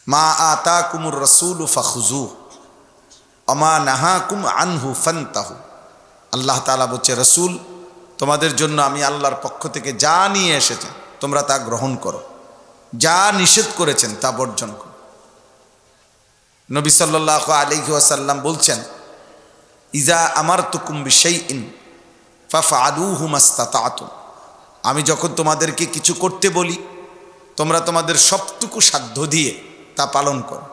মা আতাকুমুর রাসূলু ফাখুযুহু ওমা নাহাকুম আনহু ফান্তাহু। আল্লাহ তাআলা বলছে, রসুল তোমাদের জন্য আমি আল্লাহর পক্ষ থেকে যা নিয়ে এসেছেন তোমরা তা গ্রহণ করো, যা নিষেধ করেছেন তা বর্জন করো। নবী সাল্লাল্লাহু আলাইহি ওয়াসাল্লাম বলছেন, ইজা আমারতুকুম বিশাইইন ফাফআলুহু মাসতাতাতুম। আমি যখন তোমাদেরকে কিছু করতে বলি তোমরা তোমাদের সবটুকু সাধ্য দিয়ে তা পালন করো।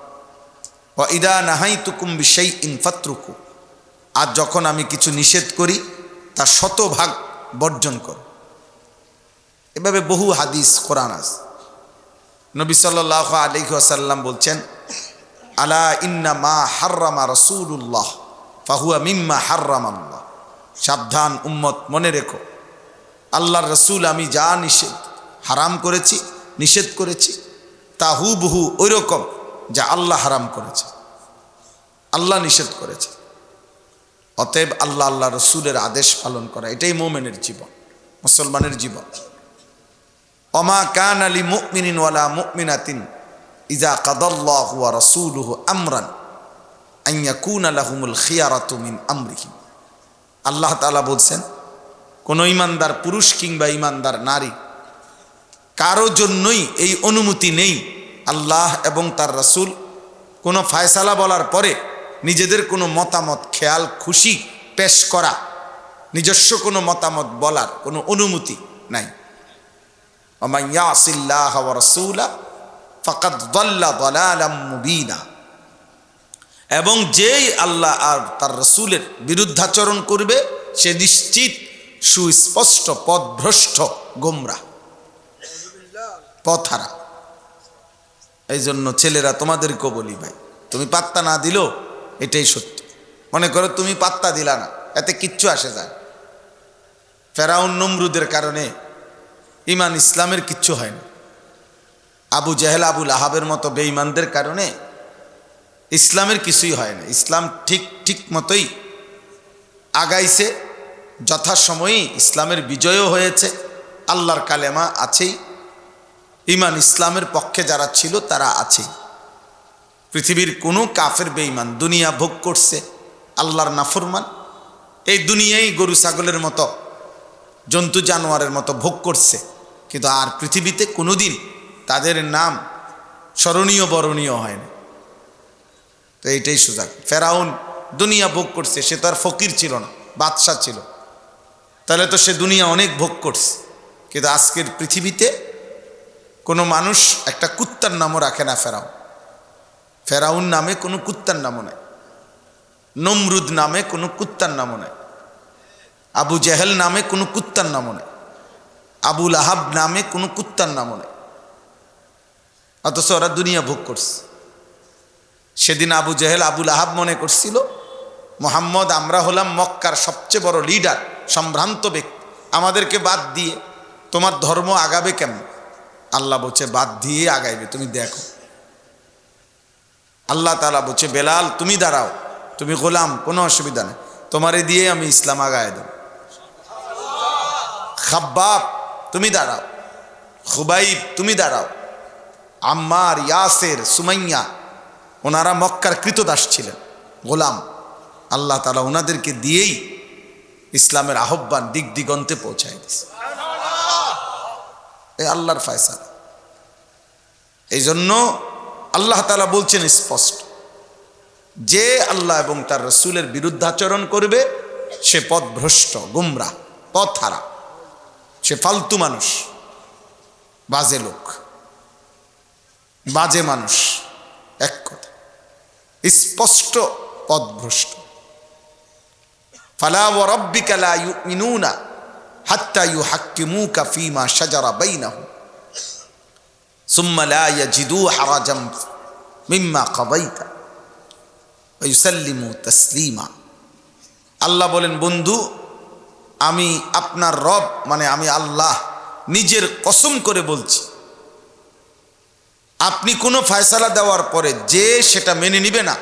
ওয়া ইদা নাহাইতুকুম বিশাইইন ফাতরুকু। আর যখন আমি কিছু নিষেধ করি তা শতভাগ বর্জন করো। এভাবে বহু হাদিস কোরআন আছে। নবী সাল্লাল্লাহু আলাইহি ওয়াসাল্লাম বলছেন, আলা ইন্না মা হাররামা রাসূলুল্লাহ ফাহুয়া মিম্মা হাররামাল্লাহ। সাবধান উম্মত, মনে রেখো আল্লাহর রসুল আমি যা হারাম করেছি, নিষেধ করেছি তা হুবহু ওই রকম যা আল্লাহ হারাম করেছে, আল্লাহ নিষেধ করেছে। অতএব আল্লাহ আল্লাহ রসুলের আদেশ পালন করা, এটাই মুমিনের জীবন, মুসলমানের জীবন। ওমা কানা লিমুমিনিন ওয়ালা মুমিনাতিন ইযা কাদাল্লাহু ওয়া রাসূলুহু আমরান আন ইয়াকুনা লাহুমুল খিয়ারাতু মিন আমরিহিম। আল্লাহ তাআলা বলছেন, কোনো ইমানদার পুরুষ কিংবা ইমানদার নারী কারো জন্যই এই অনুমতি নেই আল্লাহ এবং তার রাসূল কোনো ফায়সালা বলার পরে নিজেদের কোনো মতামত খেয়াল খুশি পেশ করা, নিজস্ব কোনো মতামত বলার কোনো অনুমতি নাই। ওমান ইয়াসিল্লাহ ওয়া রাসূলা ফাকাদ দাল্লা দালালাম মুবিনা। এবং যেই আল্লাহ আর তার রাসূলের বিরুদ্ধাচরণ করবে সে নিশ্চিত সুস্পষ্ট পথভ্রষ্ট, গোমরাহ, পথহারা। এই জন্য ছেলেরা তোমাদেরকেও বলি, ভাই তুমি পাত্তা না দিলেও এটাই সত্য। মনে করো তুমি পাত্তা দিলা না, এতে কিচ্ছু আসে যায়। ফেরাউন নমরুদের কারণে ইমান ইসলামের কিচ্ছু হয় না। আবু জেহেল আবু লাহাবের মতো বেঈমানদের কারণে ইসলামের কিছুই হয় না। ইসলাম ঠিক মতোই আগাইছে, যথাসময়েই ইসলামের বিজয়ও হয়েছে, আল্লাহর কালেমা আছেই, ইমান ইসলামের পক্ষে যারা ছিল তারা আছেই। পৃথিবীর কোনো কাফের বেঈমান দুনিয়া ভোগ করছে, আল্লাহর নাফরমান এই দুনিয়ায় গরু ছাগলের মতো, জন্তু জানোয়ারের মতো ভোগ করছে, কিন্তু আর পৃথিবীতে কোনোদিন তাদের নাম স্মরণীয় বরণীয় হয় না। তো এইটাই সুযোগ। ফেরাউন দুনিয়া ভোগ করছে, সে তো আর ফকির ছিল না, বাদশা ছিল, তাহলে তো সে দুনিয়া অনেক ভোগ করছে। কিন্তু আজকের পৃথিবীতে কোনো মানুষ একটা কুত্তার নামও রাখে না। ফেরাউন নামে কোনো কুত্তার নামও নাই, নমরুদ নামে কোনো কুত্তার নামও নাই, আবু জেহেল নামে কোনো কুত্তার নামও নাই, আবু লাহাব নামে কোনো কুত্তার নামও নাই, অথচ ওরা দুনিয়া ভোগ করছে। সেদিন আবু জেহেল আবু লাহাব মনে করছিল, মোহাম্মদ আমরা হলাম মক্কার সবচেয়ে বড় লিডার, সম্ভ্রান্ত ব্যক্তি, আমাদেরকে বাদ দিয়ে তোমার ধর্ম আগাবে কেমন? আল্লাহ বলছে বাদ দিয়ে আগাইবে, তুমি দেখো। আল্লাহ তাআলা বলছে, বেলাল তুমি দাঁড়াও, তুমি গোলাম, কোনো অসুবিধা নেই, তোমারে দিয়ে আমি ইসলাম আগায় দেব। খাব্বাব তুমি দাঁড়াও, খুবাইব তুমি দাঁড়াও, আম্মার, ইয়াসের, সুমাইয়া, ওনারা মক্কার কৃতদাস ছিলেন, গোলাম। আল্লাহ তাআলা ওনাদেরকে দিয়েই ইসলামের আহ্বান দিক দিগন্তে পৌঁছায় দিয়েছে। এই আল্লাহর ফয়সালা। এই জন্য আল্লাহ তাআলা বলছেন স্পষ্ট, যে আল্লাহ এবং তার রাসূলের বিরুদ্ধাচরণ করবে সে পথভ্রষ্ট, গুমরাহ, পথহারা, সে ফালতু মানুষ, বাজে লোক, বাজে মানুষ, এক কথা স্পষ্ট পথভ্রষ্ট। ফালা ওয়া রাব্বিকা লা ইউমিনুনা হাত্তা ইউহাক্কিমুকা ফীমা শাজারা বাইনাহুম সুম্মা লা ইয়াজিদু হারাজাম মিম্মা কাদাইতা ওয়া ইউসাল্লিমু তাসলিমা। আল্লাহ বলেন, বন্ধু আমি আপনার রব মানে আমি আল্লাহ নিজের কসম করে বলছি, আপনি কোনো ফয়সালা দেওয়ার পরে যে সেটা মেনে নিবে না,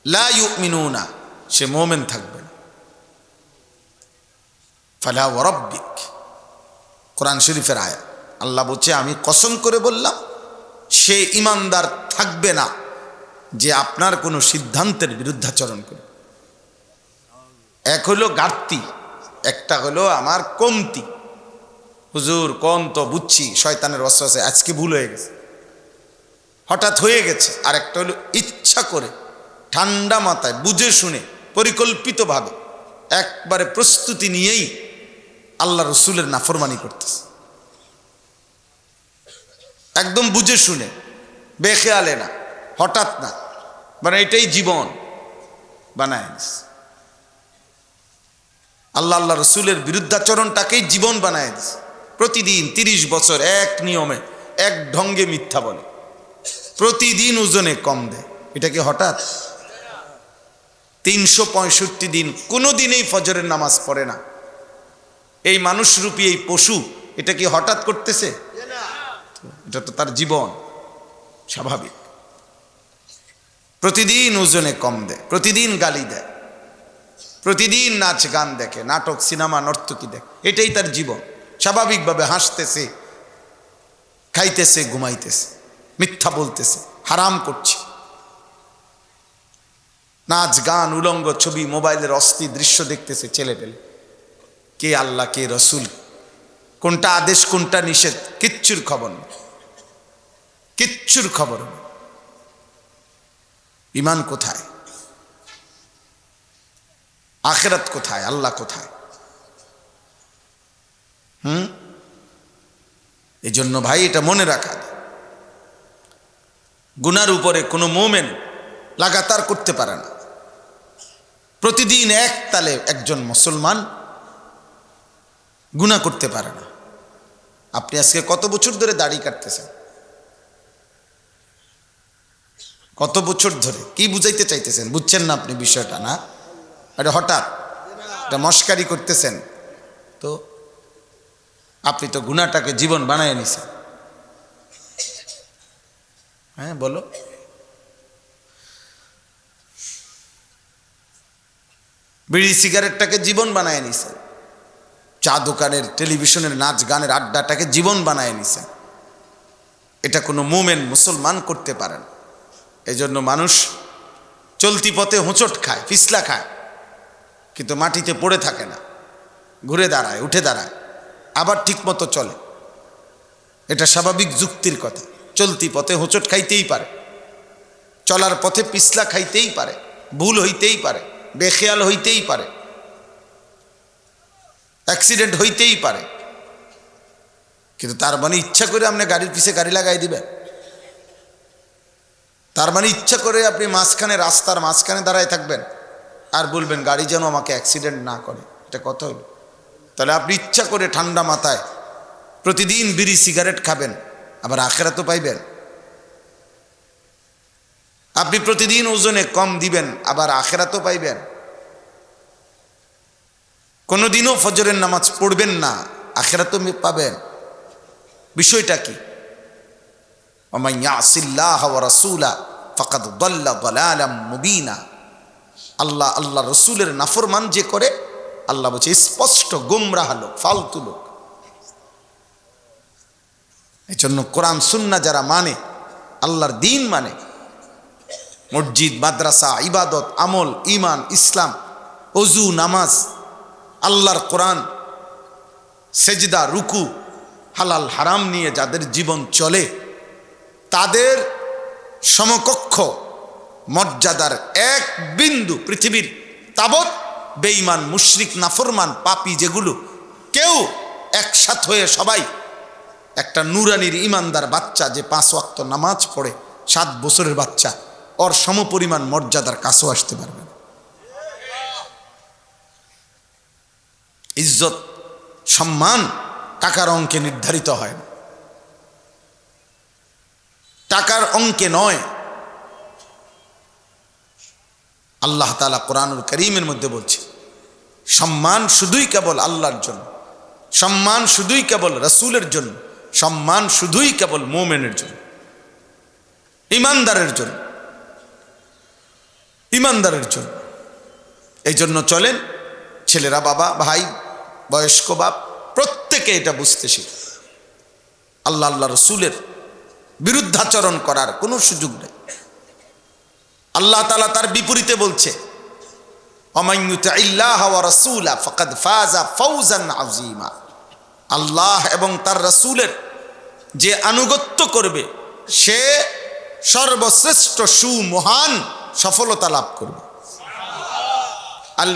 লা ইউমিনুনা, সে মুমিন থাকবে না। ফালা ওয়া রাব্বিক, কোরআন শরীফের আয়াত। আল্লাহ বলছে আমি কসম করে বললাম, সে ইমানদার থাকবে না যে আপনার কোনো সিদ্ধান্তের বিরুদ্ধাচরণ করে। এক হলো ঘাটতি, একটা হলো আমার কমতি। হুজুর কোন তো বুঝছি, শয়তানের ওয়াসওয়াসে আজকে ভুল হয়ে গেছে, হঠাৎ হয়ে গেছে। আর একটা হলো ইচ্ছা করে ঠান্ডা মাথায় বুঝে শুনে পরিকল্পিতভাবে একবারে প্রস্তুতি নিয়েই আল্লাহ রসুলের নাফরমানি করতেছে, একদম বুঝে শুনে, বেখেয়ালে না, হঠাৎ না, মানে এটাই জীবন বানায় দিছে। আল্লাহ আল্লাহ রসুলের বিরুদ্ধাচরণটাকেই জীবন বানায় দিছে। প্রতিদিন 30 বছর এক নিয়মে এক ঢঙ্গে মিথ্যা বলে, প্রতিদিন ওজনে কম দেয়। এটা কি হঠাৎ? 365 দিন কোনো দিনেই ফজরের নামাজ পড়ে না। এই মানুষরূপী এই পশু এটা কি হঠাৎ করতেছে? এটা তো তার জীবন, স্বাভাবিক। প্রতিদিন ওজনে কম দেয়, প্রতিদিন গালি দেয়, প্রতিদিন নাচ গান দেখে, নাটক সিনেমা নর্তকী দেখে, এটাই তার জীবন। স্বাভাবিকভাবে হাসতেছে, খাইতেছে, ঘুমাইতেছে, মিথ্যা বলতেছে, হারাম করছে, নাচ গান উলঙ্গ ছবি, মোবাইলের অস্থির দৃশ্য দেখতেছে ছেলে পেলে। কে আল্লাহ কে রসুল, কোনটা আদেশ কোনটা নিষেধ, কিচ্ছুর খবর নেই, কিচ্ছুর খবর নেই। ঈমান কোথায়? আখিরাত কোথায়? আল্লাহ কোথায়? এই জন্য ভাই এটা মনে রাখা, গুনার উপরে কোনো মোমেন লাগাতার করতে পারে না। প্রতিদিন এক তালে একজন মুসলমান গুনাহ করতে পারে না। আপনি আজকে কত বছর ধরে দাড়ি কাটতেছেন? কত বছর ধরে? কি বুঝাইতে চাইতেছেন? বুঝছেন না আপনি বিষয়টা? না, এটা হঠাৎ এটা মস্কারি করতেছেন। তো আপনি তো গুনাহটাকে জীবন বানায় নিছেন। হ্যাঁ বলো। বিড়ি সিগারেটটাকে জীবন বানায় নিছেন, চা দোকানের টেলিভিশনের নাচ গানের আড্ডাটাকে জীবন বানায় নিছেন। এটা কোনো মুমিন মুসলমান করতে পারেন। এই জন্য মানুষ চলতি পথে হোঁচট খায়, পিছলা খায়, কিন্তু মাটিতে পড়ে থাকে না, ঘুরে দাঁড়ায়, উঠে দাঁড়ায়, আবার ঠিক মতো চলে। এটা স্বাভাবিক যুক্তির কথা। চলতি পথে হোঁচট খাইতেই পারে, চলার পথে পিছলা খাইতেই পারে, ভুল হইতেই পারে, বেখেয়াল হইতেই পারে, অ্যাক্সিডেন্ট হইতেই পারে, কিন্তু তার মানে ইচ্ছা করে আপনি গাড়ির পিছে গাড়ি লাগাই দিবেন? তার মানে ইচ্ছা করে আপনি মাঝখানে, রাস্তার মাঝখানে দাঁড়ায় থাকবেন আর বলবেন গাড়ি যেন আমাকে অ্যাক্সিডেন্ট না করে? এটা কথা হলো? তাহলে আপনি ইচ্ছা করে ঠান্ডা মাথায় প্রতিদিন বিড়ি সিগারেট খাবেন, আবার আখিরাতও পাইবেন। আপনি প্রতিদিন ওজনে কম দিবেন, আবার আখিরাতও পাইবেন। কোনোদিনও ফজরের নামাজ পড়বেন না, আখিরাতও পাবেন। বিষয়টা কি? ওয়া ইয়াসিল্লাহ ওয়া রাসূলা ফাকাদ দাল্লা দালালাম মুবিনা। আল্লাহ আল্লাহ রসুলের নাফরমান যে করে, আল্লাহ বলছে স্পষ্ট গোমরাহ লোক, ফালতু লোক। এই জন্য কোরআন সুন্নাহ যারা মানে, আল্লাহর দিন মানে, মসজিদ মাদ্রাসা ইবাদত আমল ঈমান ইসলাম ওযু নামাজ আল্লাহর কোরআন সেজদা রুকু হালাল হারাম নিয়ে যাদের জীবন চলে, তাদের সমকক্ষ মর্যাদার এক বিন্দু পৃথিবীর তাবৎ বেঈমান মুশরিক নাফরমান পাপী যেগুলো, কেউ একসাথ হয়ে সবাই একটা নুরানির ইমানদার বাচ্চা যে 5 ওয়াক্ত নামাজ পড়ে, 7 বছরের বাচ্চা, ওর সমপরিমাণ মর্যাদার কাছেও আসতে পারবে না। ইজ্জত সম্মান টাকার অঙ্কে নির্ধারিত হয় না, টাকার অঙ্কে নয়। আল্লাহ তাআলা কোরআনুল কারীমের মধ্যে বলছে, সম্মান শুধুই কেবল আল্লাহর জন্য, সম্মান শুধুই কেবল রাসূলের জন্য, সম্মান শুধুই কেবল মুমিনের জন্য, ইমানদারের জন্য, ইমানদারের জন্য। এই জন্য চলেন ছেলেরা, বাবা, ভাই, বয়স্ক বাপ, প্রত্যেকে এটা বুঝতে শিখে। আল্লাহ আল্লাহ রসুলের বিরুদ্ধাচরণ করার কোনো সুযোগ নেই। আল্লাহ তাআলা তার বিপরীতে বলছে, ওয়ামান ইউতিইল্লাহ ওয়া রাসূলা ফাকাদ ফাযা ফাওজান আযীমা। আল্লাহ এবং তার রাসূলের যে আনুগত্য করবে সে সর্বশ্রেষ্ঠ সুমহান সফলতা লাভ করবে। আল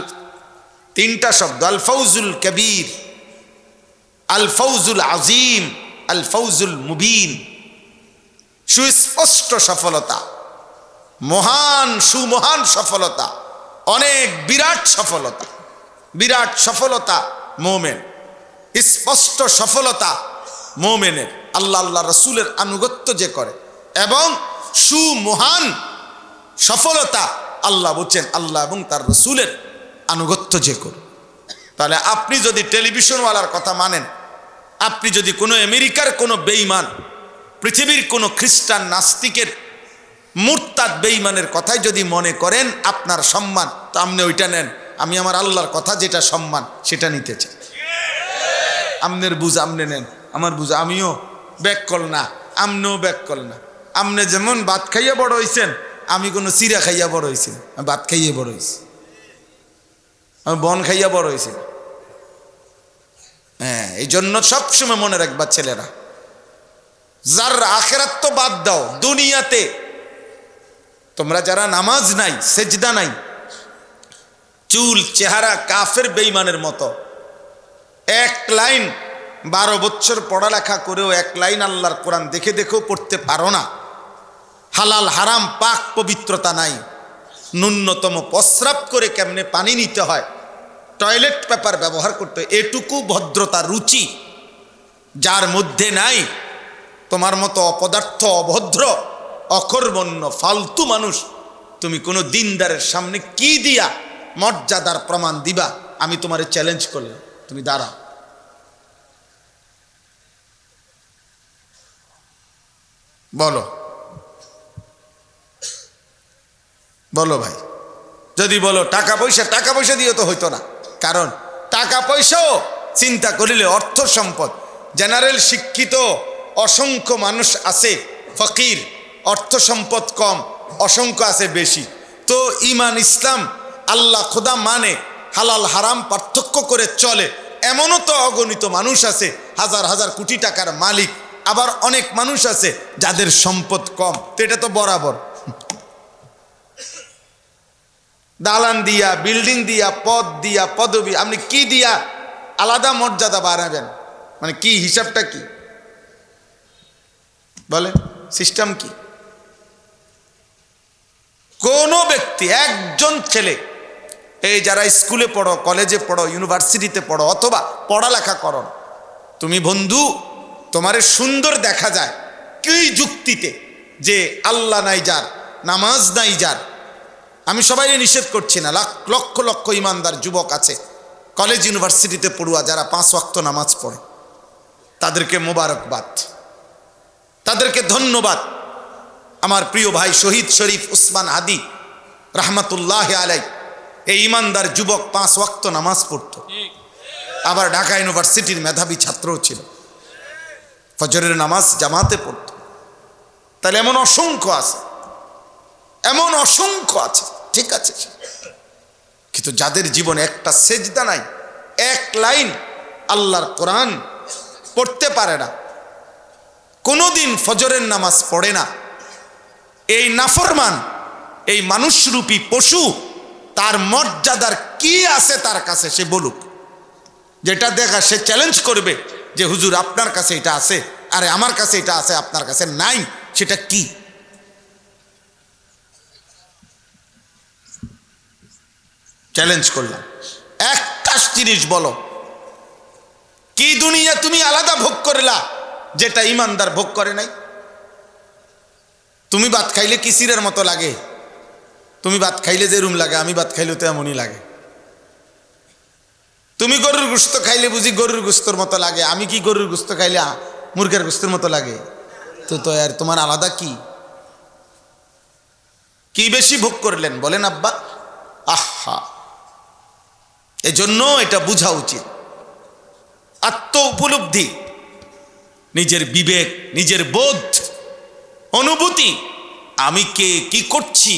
তিনটা শব্দ, আল ফাউজুল কবীর, আল ফাউজুল আযীম, আল ফাউজুল মুবিন। সুস্পষ্ট সফলতা, মহান সুমহান সফলতা, অনেক বিরাট সফলতা। বিরাট সফলতা মুমিন, স্পষ্ট সফলতা মুমিনের আল্লাহ আল্লাহ রাসূলের আনুগত্য যে করে, এবং সুমহান সফলতা আল্লাহ বলছেন আল্লাহ এবং তার রাসূলের আনুগত্য যে করে। তাহলে আপনি যদি টেলিভিশনওয়ালার কথা মানেন, আপনি যদি কোনো আমেরিকার কোনো বেঈমান, পৃথিবীর কোনো খ্রিস্টান নাস্তিকের মুরতাদ বেঈমানের কথাই যদি মনে করেন আপনার সম্মান, তো আপনি ওইটা নেন। আমি আমার আল্লাহর কথা যেটা সম্মান সেটা নিতে চাই। আমনের বুঝ আমনে নেন, আমার বুঝ আমিও ব্যাক কল না, আমনেও ব্যাক কল না। আমনে যেমন ভাত খাইয়া বড় হয়েছেন, আমি কোনো চিরা খাইয়া বড় হয়েছি, আমি ভাত খাইয়ে বড় হয়েছি, আমি বন খাইয়া বড় হয়েছি। হ্যাঁ, এই জন্য সবসময় মনে রাখবা ছেলেরা, যার আখেরাত তো বাদ দাও, দুনিয়াতে তোমরা যারা নামাজ নাই, সেজদা নাই, চুল চেহারা কাফের বেঈমানের মতো, এক লাইন 12 বছর পড়ালেখা করেও এক লাইন আল্লাহর কোরআন দেখে দেখেও পড়তে পারো না, হালাল হারাম পাক পবিত্রতা নাই, ন্যূনতম প্রস্রাব করে কেমনে পানি নিতে হয়, টয়লেট পেপার ব্যবহার করতে, এটুকু ভদ্রতা রুচি যার মধ্যে নাই, তোমার মতো অপদার্থ অভদ্র অকর্মণ্য ফালতু মানুষ তুমি কোনো দিনদারের সামনে কি দিয়া মর্যাদার প্রমাণ দিবা? আমি তোমারে চ্যালেঞ্জ করলাম, তুমি দাঁড়াও। বলো বলো ভাই, যদি বলো টাকা পয়সা দিয়ে তো হইতো না, কারণ টাকা পয়সাও চিন্তা করিলে অর্থ সম্পদ, জেনারেল শিক্ষিত অসংখ্য মানুষ আছে, ফকির, অর্থ সম্পদ কম, অসংখ্য আছে বেশি। তো ইমান ইসলাম আল্লাহ খোদা মানে, হালাল হারাম পার্থক্য করে চলে, এমনও তো অগণিত মানুষ আছে হাজার হাজার কোটি টাকার মালিক। আবার অনেক মানুষ আছে যাদের সম্পদ কম, তো এটা তো বরাবর। দালান দিয়া, বিল্ডিং দিয়া, পদ দিয়া, পদবি, আপনি কি দিয়া আলাদা মর্যাদা বাড়াবেন? মানে কি হিসাবটা কি বলেন, সিস্টেম কি? কোন ব্যক্তি, একজন ছেলে, এই যারা স্কুলে পড়ো, কলেজে পড়ো, ইউনিভার্সিটিতে পড়ো, অথবা পড়ালেখা করো, তুমি বন্ধু তোমারে সুন্দর দেখা যায় কি যুক্তিতে? যে আল্লাহ নাই যার, নামাজ নাই যার। আমি সবাইকে নিষেধ করছি না, লক্ষ লক্ষ ইমানদার যুবক আছে কলেজ ইউনিভার্সিটিতে পড়ুয়া, যারা 5 ওয়াক্ত নামাজ পড়ে, তাদেরকে মোবারকবাদ, তাদেরকে ধন্যবাদ। আমার প্রিয় ভাই শহীদ শরীফ উসমান হাদি রহমতুল্লাহ আলাই, এই ইমানদার যুবক 5 ওয়াক্ত নামাজ পড়ত, আবার ঢাকা ইউনিভার্সিটির মেধাবী ছাত্রও ছিল, ফজরের নামাজ জামাতে পড়ত। তাহলে এমন অসংখ্য আছে, এমন অসংখ্য আছে, ঠিক আছে, কিন্তু যাদের জীবনে একটা সেজদা নাই, এক লাইন আল্লাহর কোরআন পড়তে পারে না, কোনোদিন ফজরের নামাজ পড়ে না, এই নাফরমান, এই মানুষরূপী পশু, তার মর্যাদার কি আছে তার কাছে সে বলুক। যেটা দেখা সে চ্যালেঞ্জ করবে যে হুজুর আপনার কাছে এটা আছে, আরে আমার কাছে এটা আছে, আপনার কাছে নাই, সেটা কি? চ্যালেঞ্জ করলাম, একটা জিনিস বলো, কি দুনিয়া তুমি আলাদা ভোগ করলা যেটা ইমানদার ভোগ করে নাই? তুমি ভাত খাইলে কি সিরের মতো লাগে? তুমি ভাত খাইলে যে রুম লাগে, আমি ভাত খাইলে তো এমনই লাগে। তুমি গরুর গোশত খাইলে বুঝি গরুর গোশতর মতো লাগে, আমি কি গরুর গোশত খাইলে মুরগের গোশতের মতো লাগে? তো আর তোমার আলাদা কি? কি বেশি ভোগ করলেন বলেন আব্বা? আহা, এজন্য এটা বোঝা উচিত। আত্ম উপলব্ধি, নিজের বিবেক, নিজের বোধ, অনুভূতি, আমি কে, কি করছি,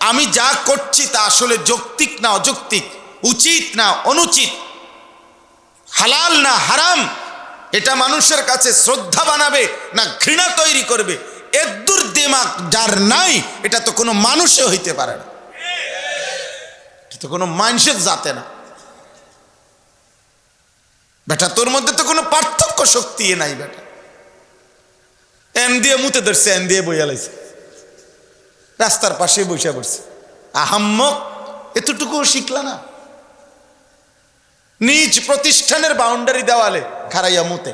আমি যা করছি তা আসলে যৌক্তিক না অযৌক্তিক, উচিত না অনুচিত, হালাল না হারাম, এটা মানুষের কাছে শ্রদ্ধা বানাবে না ঘৃণা তৈরি করবে, এদ্দুর দিমাগ যার নাই এটা তো কোনো মানুষে হইতে পারে না, এটা তো কোনো মানুষের জাতে না। বেটা তোর মধ্যে তো কোনো পার্থক্য শক্তি নাই বেটা। এন দিয়ে মুতে ধরছে, এন দিয়ে বইয়া লাইছে, রাস্তার পাশে বসে পড়ছে, আহাম্মক এতটুকুও শিখলা না? নিজ প্রতিষ্ঠানের বাউন্ডারি দেওয়ালে খারাইয়া মুতে।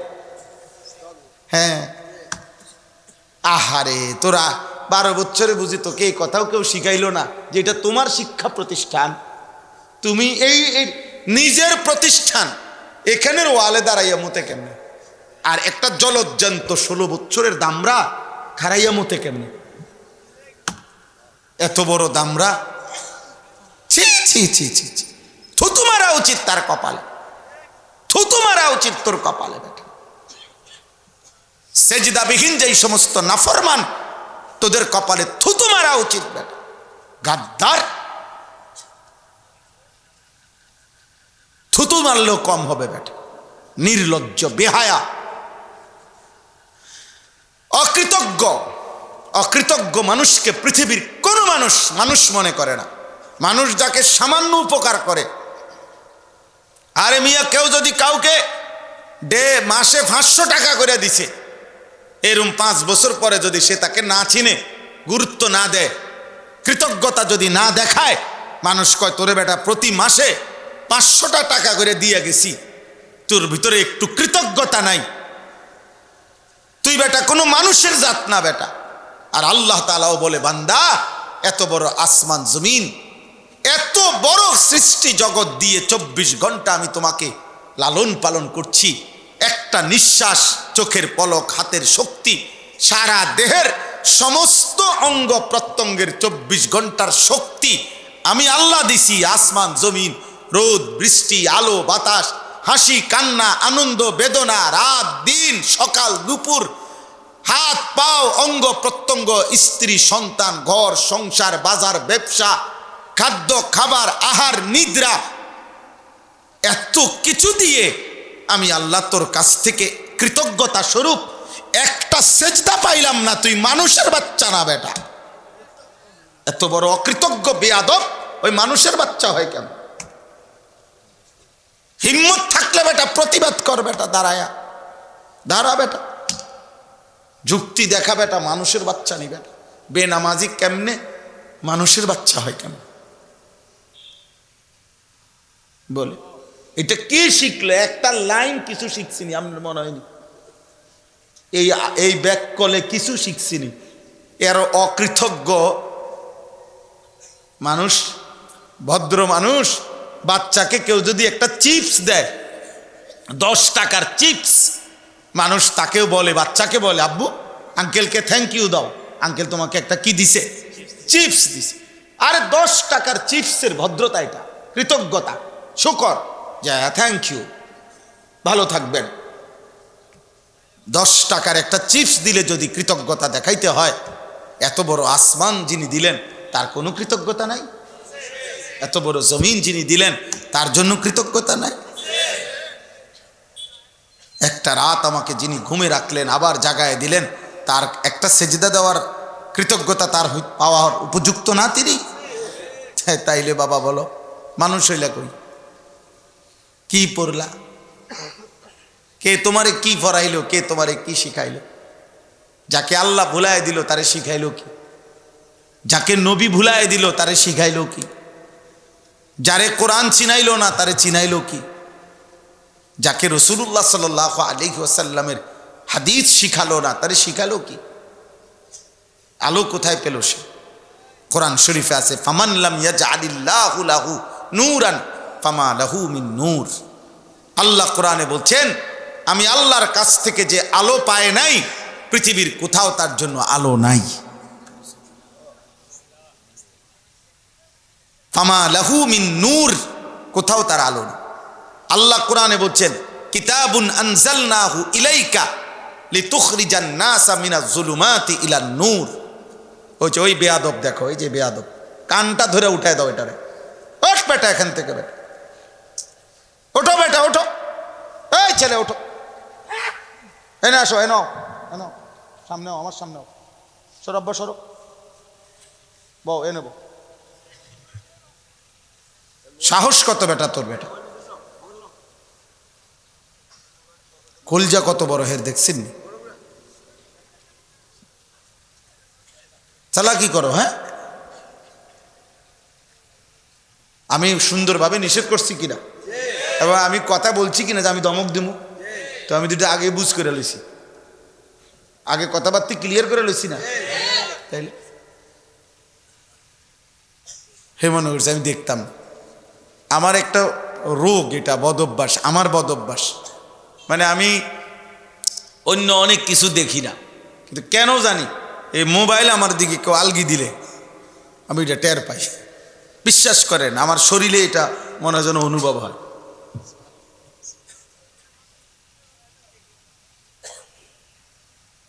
হ্যাঁ, আহারে তোরা 12 বছরে বুঝি তোকে এই কথাও কেউ শিখাইলো না যে এটা তোমার শিক্ষা প্রতিষ্ঠান, তুমি এই নিজের প্রতিষ্ঠান, এখানের ওয়ালে দাঁড়াইয়া মুতে কেমনে? আর একটা জলজ্জান্ত 16 বছরের দামরা খারাইয়া মুতে কেমনে? এত বড় দামরা, ছি ছি ছি ছি ছি, থুতু মারা উচিত তার কপালে, থুতু মারা উচিত তোর কপালে বেটা। সেজদাবিহীন যেই সমস্ত নাফরমান, তোদের কপালে থুতু মারা উচিত বেটা, গাদ্দার। থুতু মারলেও কম হবে বেটা, নির্লজ্জ, বেহায়া, অকৃতজ্ঞ। অকৃতজ্ঞ মানুষকে পৃথিবীর কোনো মানুষ মনে করে না। মানুষ যাকে সামান্য উপকার করে, আরে মিয়া কেউ যদি কাউকে মাসে 500 টাকা করে দিছে, এরম 5 বছর পরে যদি সে তাকে না চিনে, গুরুত্ব না দেয়, কৃতজ্ঞতা যদি না দেখায়, মানুষ কয় তোরে বেটা প্রতি মাসে 500 টাকা করে দিয়ে গেছি, তোর ভিতরে একটু কৃতজ্ঞতা নাই, তুই বেটা কোনো মানুষের জাত না বেটা। আর আল্লাহ তাআলাও বলে, বান্দা এত বড় আসমান জমিন, এত বড় সৃষ্টি জগৎ দিয়ে 24 ঘন্টা আমি তোমাকে লালন পালন করছি, একটা নিঃশ্বাস, চোখের পলক, হাতের শক্তি, সারা দেহের সমস্ত অঙ্গ প্রত্যঙ্গের 24 ঘন্টার শক্তি আমি আল্লাহ দিছি। আসমান জমিন, রোদ বৃষ্টি, আলো বাতাস, হাসি কান্না, আনন্দ বেদনা, রাত দিন, সকাল দুপুর, হাত পাও, অঙ্গ প্রত্যঙ্গ, স্ত্রী সন্তান, ঘর সংসার, বাজার ব্যবসা, খাদ্য খাবার, আহার নিদ্রা, এত কিছু দিয়ে আমি আল্লাহ তোর কাছ থেকে কৃতজ্ঞতা স্বরূপ একটা সেজদা পাইলাম না, তুই মানুষের বাচ্চা না বেটা। এত বড় অকৃতজ্ঞ বেয়াদব ওই মানুষের বাচ্চা হয় কেন? হিম্মত থাকলে বেটা প্রতিবাদ কর বেটা, দাঁড়া বেটা, যুক্তি দেখা বেটা, মানুষের বাচ্চা নি বেটা। বেনামাজি কেমনে মানুষের বাচ্চা হয় কেন বলে? এটা কে শিখলো? একটা লাইন কিছু শিখছিনি, আমার মনে হয়নি এই ব্যাক কলে কিছু শিখছিনি। এর অকৃতজ্ঞ মানুষ, ভদ্র মানুষ, বাচ্চাকে কেউ যদি একটা চিপস দেয়, 10 টাকার চিপস, মানুষ তাকেও বলে, বাচ্চাকে বলে, আব্বু আঙ্কেলকে থ্যাংক ইউ দাও, আঙ্কেল তোমাকে একটা কি দিছে? চিপস দিছে। আরে 10 টাকার চিপসের ভদ্রতা, এটা কৃতজ্ঞতা, শুকর, যে থ্যাংক ইউ, ভালো থাকবেন। 10 টাকার একটা চিপস দিলে যদি কৃতজ্ঞতা দেখাইতে হয়, এত বড় আসমান যিনি দিলেন তার কোনো কৃতজ্ঞতা নাই? এত বড় জমিন যিনি দিলেন তার জন্য কৃতজ্ঞতা নাই? একটা রাত আমাকে যিনি ঘুমে রাখলেন আবার জাগায় দিলেন, তার একটা সেজদা দেওয়ার কৃতজ্ঞতা তার পাওয়ার উপযুক্ত না তিনি? তাইলে বাবা বলো, মানুষ হইলা কই? কি পড়লা? কে তোমারে কি পড়াইলো? কে তোমারে কি শিখাইলো? যাকে আল্লাহ ভুলায় দিল তারে শিখাইলো কি? যাকে নবী ভুলায় দিল তারে শিখাইলো কি? যারে কোরআন চিনাইলো না তারে চিনাইলো কি? যাকে রাসূলুল্লাহ সাল্লাল্লাহু আলাইহি ওয়াসাল্লামের হাদিস শিখালো না তারে শিখালো কি? আলো কোথায় পেল সে? কোরআন শরীফে আছে, ফামান লাম ইয়াজআলিল্লাহু লাহু নূরান ফামা লাহু মিন নূর। আল্লাহ কোরআনে বলছেন, আমি আল্লাহর কাছ থেকে যে আলো পায় নাই, পৃথিবীর কোথাও তার জন্য আলো নাই। ফামা লাহু মিন নূর, কোথাও তার আলো না। আল্লাহ কোরআনে বলছেন, কিতাবুন আনজালনাহু ইলাইকা লিতুখরিজান নাসা মিনাজ যুলুমাতি ইলান নূর। ওই বেয়াদব দেখো, এই যে বেয়াদব, কানটা ধরে উঠায় দাও এটারে। ওঠ বেটা এখান থেকে, বেটা ওঠো, বেটা ওঠো, এই ছেলে ওঠো, এনে আসো, এনো এনো, সামনে আমার সামনে সরব্য সরো, বউ এনে বউ। সাহস কত বেটা তোর, বেটা কলজা কত বড় হের, দেখছেন? চালাকি করো। হ্যাঁ, আমি সুন্দরভাবে নিষেধ করছি কিনা, এবং আমি কথা বলছি কিনা যে আমি দমক দিব, তো আমি দুটো আগে বুঝ করে লইছি, আগে কথাবার্তা ক্লিয়ার করে লইছি না, তাইলে হে মনে করছে আমি দেখতাম। আমার একটা রোগ, এটা বদ অভ্যাস, আমার বদ অভ্যাস, মানে আমি অন্য অনেক কিছু দেখি না, কিন্তু কেন জানি এই মোবাইল আমার দিকে কেউ আলগি দিলে আমি এটা টের পাই। বিশ্বাস করেন, আমার শরীরে এটা মনে হয় যেন অনুভব হয়।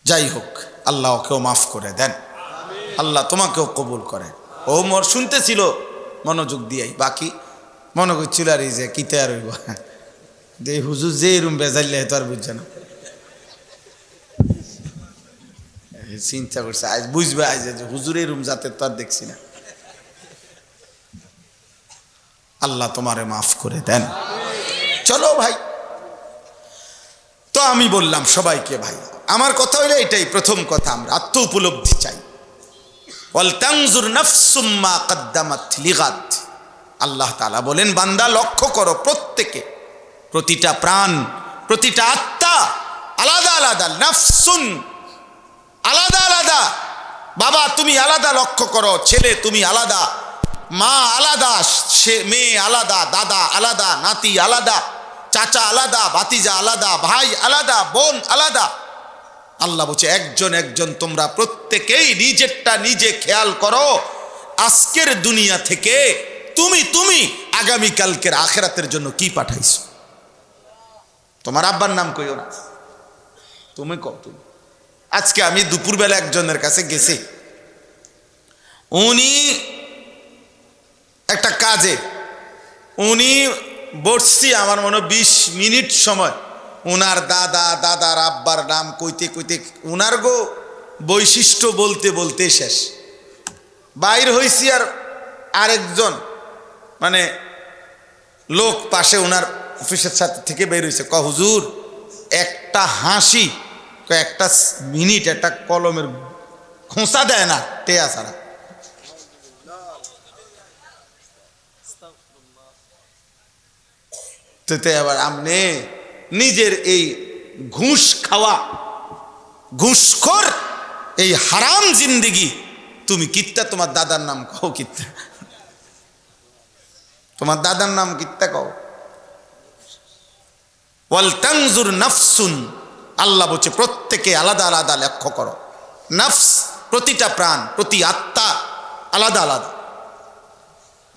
যাই হোক, আল্লাহ ওকেও মাফ করে দেন, আল্লাহ তোমাকেও কবুল করেন। ও মোর শুনতেছিল মনোযোগ দিয়াই, বাকি মনে করছিল আর এই যে কিতে আর হইব, যে হুজুর যে রুম বেজাইলে তো আর বুঝছে না, চিন্তা করছে আজ বুঝবে, আজ যে হুজুরের রুম যাতে তো আর দেখছি না। আল্লাহ তোমারে মাফ করে দেন। চলো ভাই, তো আমি বললাম সবাইকে, ভাই আমার কথা হইলে এটাই, প্রথম কথা আমরা আত্ম উপলব্ধি চাই। ওয়াল তানজুর নাফসুম মা কদ্দামাত লিগাদ। আল্লাহ তাআলা বলেন, বান্দা লক্ষ্য করো, প্রত্যেকে, প্রতিটা প্রাণ, প্রতিটা আত্মা আলাদা আলাদা, নাফসুন আলাদা আলাদা। বাবা তুমি আলাদা, লক্ষ্য করো, ছেলে তুমি আলাদা, মা আলাদা, সে মেয়ে আলাদা, দাদা আলাদা, নাতি আলাদা, চাচা আলাদা, ভাতিজা আলাদা, ভাই আলাদা, বোন আলাদা। আল্লাহ বলছে একজন একজন তোমরা প্রত্যেকেই নিজেরটা নিজে খেয়াল করো। আজকের দুনিয়া থেকে তুমি আগামীকালকের আখিরাতের জন্য কি পাঠাইছো। তোমার আব্বার নাম কইও না, তুমি কও। তুমি আজকে আমি দুপুরবেলা একজনের কাছে গেছি, উনি একটা কাজে, উনি বসছি আমার মনে 20 মিনিট সময়, উনার দাদার আব্বার নাম কইতে কইতে উনার গো বৈশিষ্ট্য বলতে বলতে শেষ। বাইর হইছি আর আরেকজন মানে লোক পাশে উনার অফিসের সাথে থেকে বের হয়েছে, হুজুর একটা হাসি, একটা মিনিট একটা কলমের খোঁচা দেয় না টেয়া ছাড়া। তো এবার আপনি নিজের এই ঘুষ খাওয়া, ঘুষখোর এই হারাম জিন্দেগি, তুমি কিত্তা তোমার দাদার নাম কও, কিত্তা তোমার দাদার নাম কিত্তা কও। ওয়াল তানজুর নাফসুন, আল্লাহ বলছে প্রত্যেকে আলাদা আলাদা লক্ষ্য করো। নাফস প্রতিটা প্রাণ, প্রতি আত্মা আলাদা আলাদা।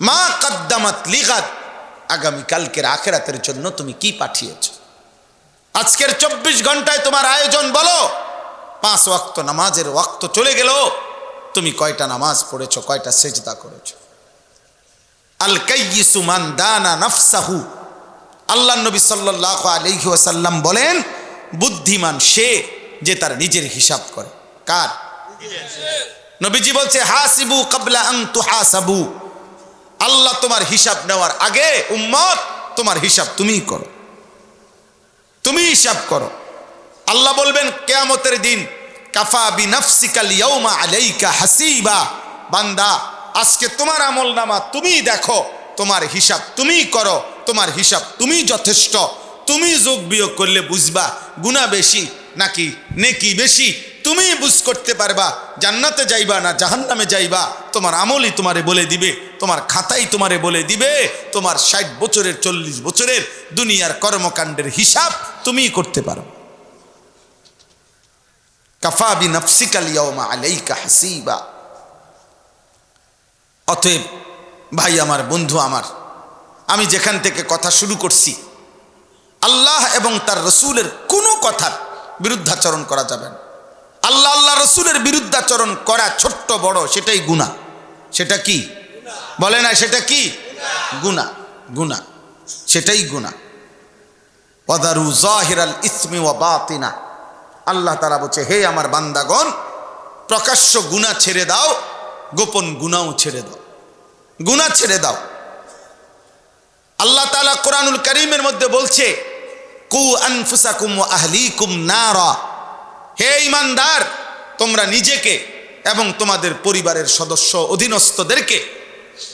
মা কদ্দামাত লিগাদ, আগামী কালকের আখিরাতের জন্য তুমি কি পাঠিয়েছ। আজকের 24 ঘন্টায় তোমার আয়োজন বলো। 5 ওয়াক্ত নামাজের ওয়াক্ত চলে গেল, তুমি কয়টা নামাজ পড়েছো, কয়টা সেজদা করেছো। আল কাইয়িসু মান দানা নাফসাহু, আল্লাহ নবী সাল্লাল্লাহু আলাইহি ওয়াসাল্লাম বলেন, বুদ্ধিমান সে যে তার নিজের হিসাব করে। কার? নবীজি বলছে, হাসিবু ক্বাবলা আন তুহাসাবু, আল্লাহ তোমার হিসাব নেওয়ার আগে উম্মত তোমার হিসাব তুমিই করো, তুমি হিসাব করো। আল্লাহ বলবেন কিয়ামতের দিন, কাফা বিনাফসিকাল ইয়াউমা আলাইকা হাসিবা, বান্দা আজকে তোমার আমলনামা তুমি দেখো, তোমার হিসাব তুমি করো, তোমার হিসাব তুমি যথেষ্ট। তুমি যোগ বিয়োগ করলে বুঝবা গুনাহ বেশি নাকি নেকি বেশি, তুমি বুঝ করতে পারবা জান্নাতে যাইবা না জাহান্নামে যাইবা। তোমার আমলই তোমারে বলে দিবে, তোমার খাতাই তোমারে বলে দিবে। তোমার 60 বছরের 40 বছরের দুনিয়ার কর্মকাণ্ডের হিসাব তুমিই করতে পারো। কাফা বিনাফসিকাল ইয়াউমা আলাইকা হাসিবা। অতএব ভাই আমার, বন্ধু আমার, আমি যেখান থেকে কথা শুরু করছি, আল্লাহ এবং তার রসুলের কোনো কথার বিরুদ্ধাচরণ করা যাবে না। আল্লাহ আল্লাহ রসুলের বিরুদ্ধাচরণ করা ছোট্ট বড় সেটাই গুনাহ। সেটা কি বলে না? সেটা কি গুনাহ? গুনাহ, সেটাই গুনাহ। ওয়াদারু যাহিরাল ইসমি ওয়া বাতিনা, আল্লাহ তাআলা বলছে হে আমার বান্দাগণ, প্রকাশ্য গুনাহ ছেড়ে দাও, গোপন গুনাহও ছেড়ে দাও, গুনাহ ছেড়ে দাও। আল্লাহ তাআলা কোরআনুল কারীমের মধ্যে বলছে কু আনফুসাকুম ওয়া আহলিকুম নারা, হে ঈমানদার, তোমরা নিজেকে এবং তোমাদের পরিবারের সদস্য অধীনস্থদেরকে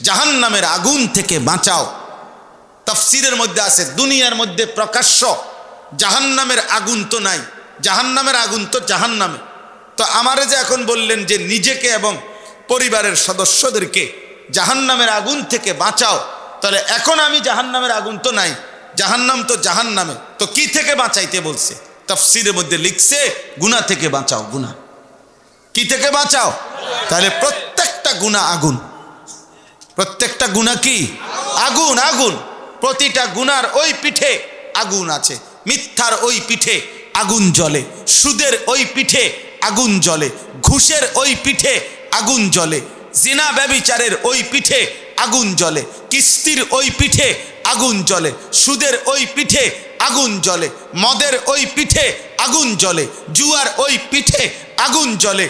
জাহান্নামের আগুন থেকে বাঁচাও। তাফসীরের মধ্যে আছে দুনিয়ার মধ্যে প্রকাশ্য জাহান্নামের আগুন তো নাই, জাহান্নামের আগুন তো জাহান্নামে। তো আমারে যে এখন বললেন যে নিজেকে এবং পরিবারের সদস্যদেরকে জাহান্নামের আগুন থেকে বাঁচাও, তাহলে এখন আমি জাহান্নামের আগুন তো নাই, জাহান্নাম তো জাহান্নামে, তো কি থেকে বাঁচাইতে বলছে? তাফসীরের মধ্যে লিখছে গুনাহ থেকে বাঁচাও। গুনাহ কি থেকে বাঁচাও? তাহলে প্রত্যেকটা গুনাহ আগুন, প্রত্যেকটা গুনাহ কি আগুন? আগুন। প্রতিটা গুনার ওই পিঠে আগুন আছে। মিথ্যার ওই পিঠে আগুন জ্বলে, সুদের ওই পিঠে আগুন জ্বলে, ঘুষের ওই পিঠে আগুন জ্বলে, জিনা ব্যভিচারের ওই পিঠে আগুন জ্বলে, কিস্তির ওই পিঠে আগুন জ্বলে, সুদের ওই পিঠে আগুন জ্বলে, মদের ওই পিঠে আগুন জ্বলে, জুয়ার ওই পিঠে আগুন জ্বলে।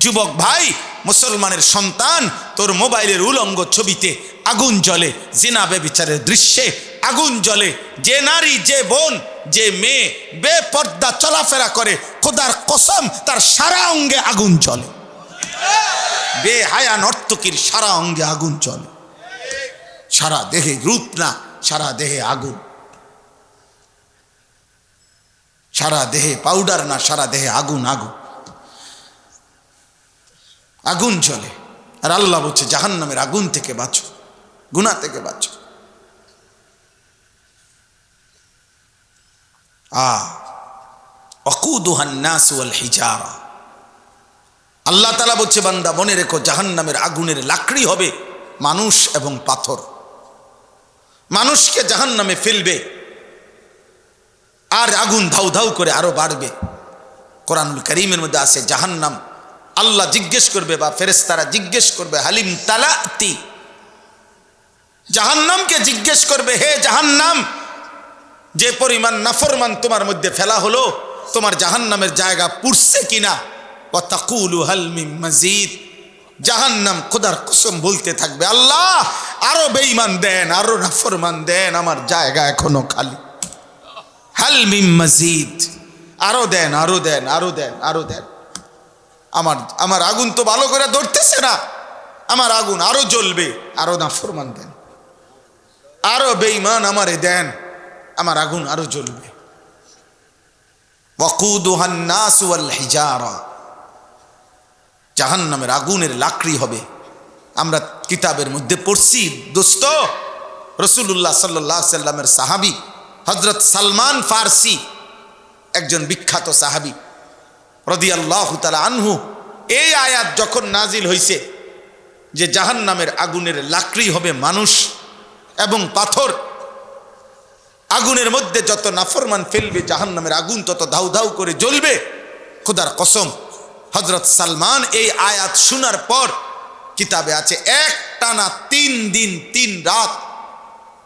যুবক ভাই, মুসলমানের সন্তান, তোর মোবাইলের উলঙ্গ ছবিতে আগুন জ্বলে, জিনা ব্যভিচারের দৃশ্যে আগুন জ্বলে। যে নারী, যে বোন, যে মেয়ে বেপর্দা চলাফেরা করে, খোদার কসম তার সারা অঙ্গে আগুন জ্বলে। বেহায়া নর্তকীর সারা অঙ্গে আগুন জ্বলে, সারা দেহে, রূপ না, সারা দেহে আগুন, সারা দেহে পাউডার না, সারা দেহে আগুন, আগুন আগুন জ্বলে। আর আল্লাহ বলছে জাহান্নামের আগুন থেকে বাঁচো, গুনাহ থেকে বাঁচো। ওয়াকুদুহান নাস ওয়াল হিজারা, আল্লাহ তাআলা বলছে বান্দা মনে রেখো জাহান্নামের আগুনের লাকড়ি হবে মানুষ এবং পাথর। মানুষকে জাহান্নামে ফেলবে আর আগুন ধাউ ধাউ করে আরো বাড়বে। কোরআনুল কারীমের মধ্যে আছে জাহান্নাম, আল্লাহ জিজ্ঞেস করবে বা ফেরেশতারা জিজ্ঞেস করবে হালিম তালাতি, জাহান্নামকে জিজ্ঞেস করবে হে জাহান্নাম, যে পরিমাণ নাফরমান তোমার মধ্যে ফেলা হলো, তোমার জাহান্নামের জায়গা পুরছে কিনা? ওয়া তাকুলু হাল মিন মাজিদ, জাহান্নাম খোদার কসম বলতে থাকবে আল্লাহ আরো বেঈমান দেন, আরো নাফরমান দেন, আমার জায়গা এখনো খালি। হাল মিন মাজিদ, আরো দেন, আরো দেন, আরো দেন, আরো দেন। আমার আগুন তো ভালো করে ধরতেছে না, আমার আগুন আরো জ্বলবে, আরো নাফরমান দেন, আরো বেঈমান আমারে দেন, আমার আগুন আরো জ্বলবে। ওয়াকুদুহান নাস ওয়াল হিজারা, জাহান্নামের আগুনের লাকড়ি হবে। আমরা কিতাবের মধ্যে পড়ছি দোস্ত, রাসূলুল্লাহ সাল্লাল্লাহু আলাইহি সাল্লামের সাহাবী হযরত সালমান ফারসি, একজন বিখ্যাত সাহাবী রাদিয়াল্লাহু তাআলা আনহু, এই আয়াত যখন নাজিল হইছে যে জাহান্নামের আগুনের লাকড়ি হবে মানুষ এবং পাথর, আগুনের মধ্যে যত নাফরমান ফেলবে জাহান্নামের আগুন তত ধাউ ধাউ করে জ্বলবে। খোদার কসম হযরত সালমান এই আয়াত শোনার পর, কিতাবে আছে একটানা 3 দিন 3 রাত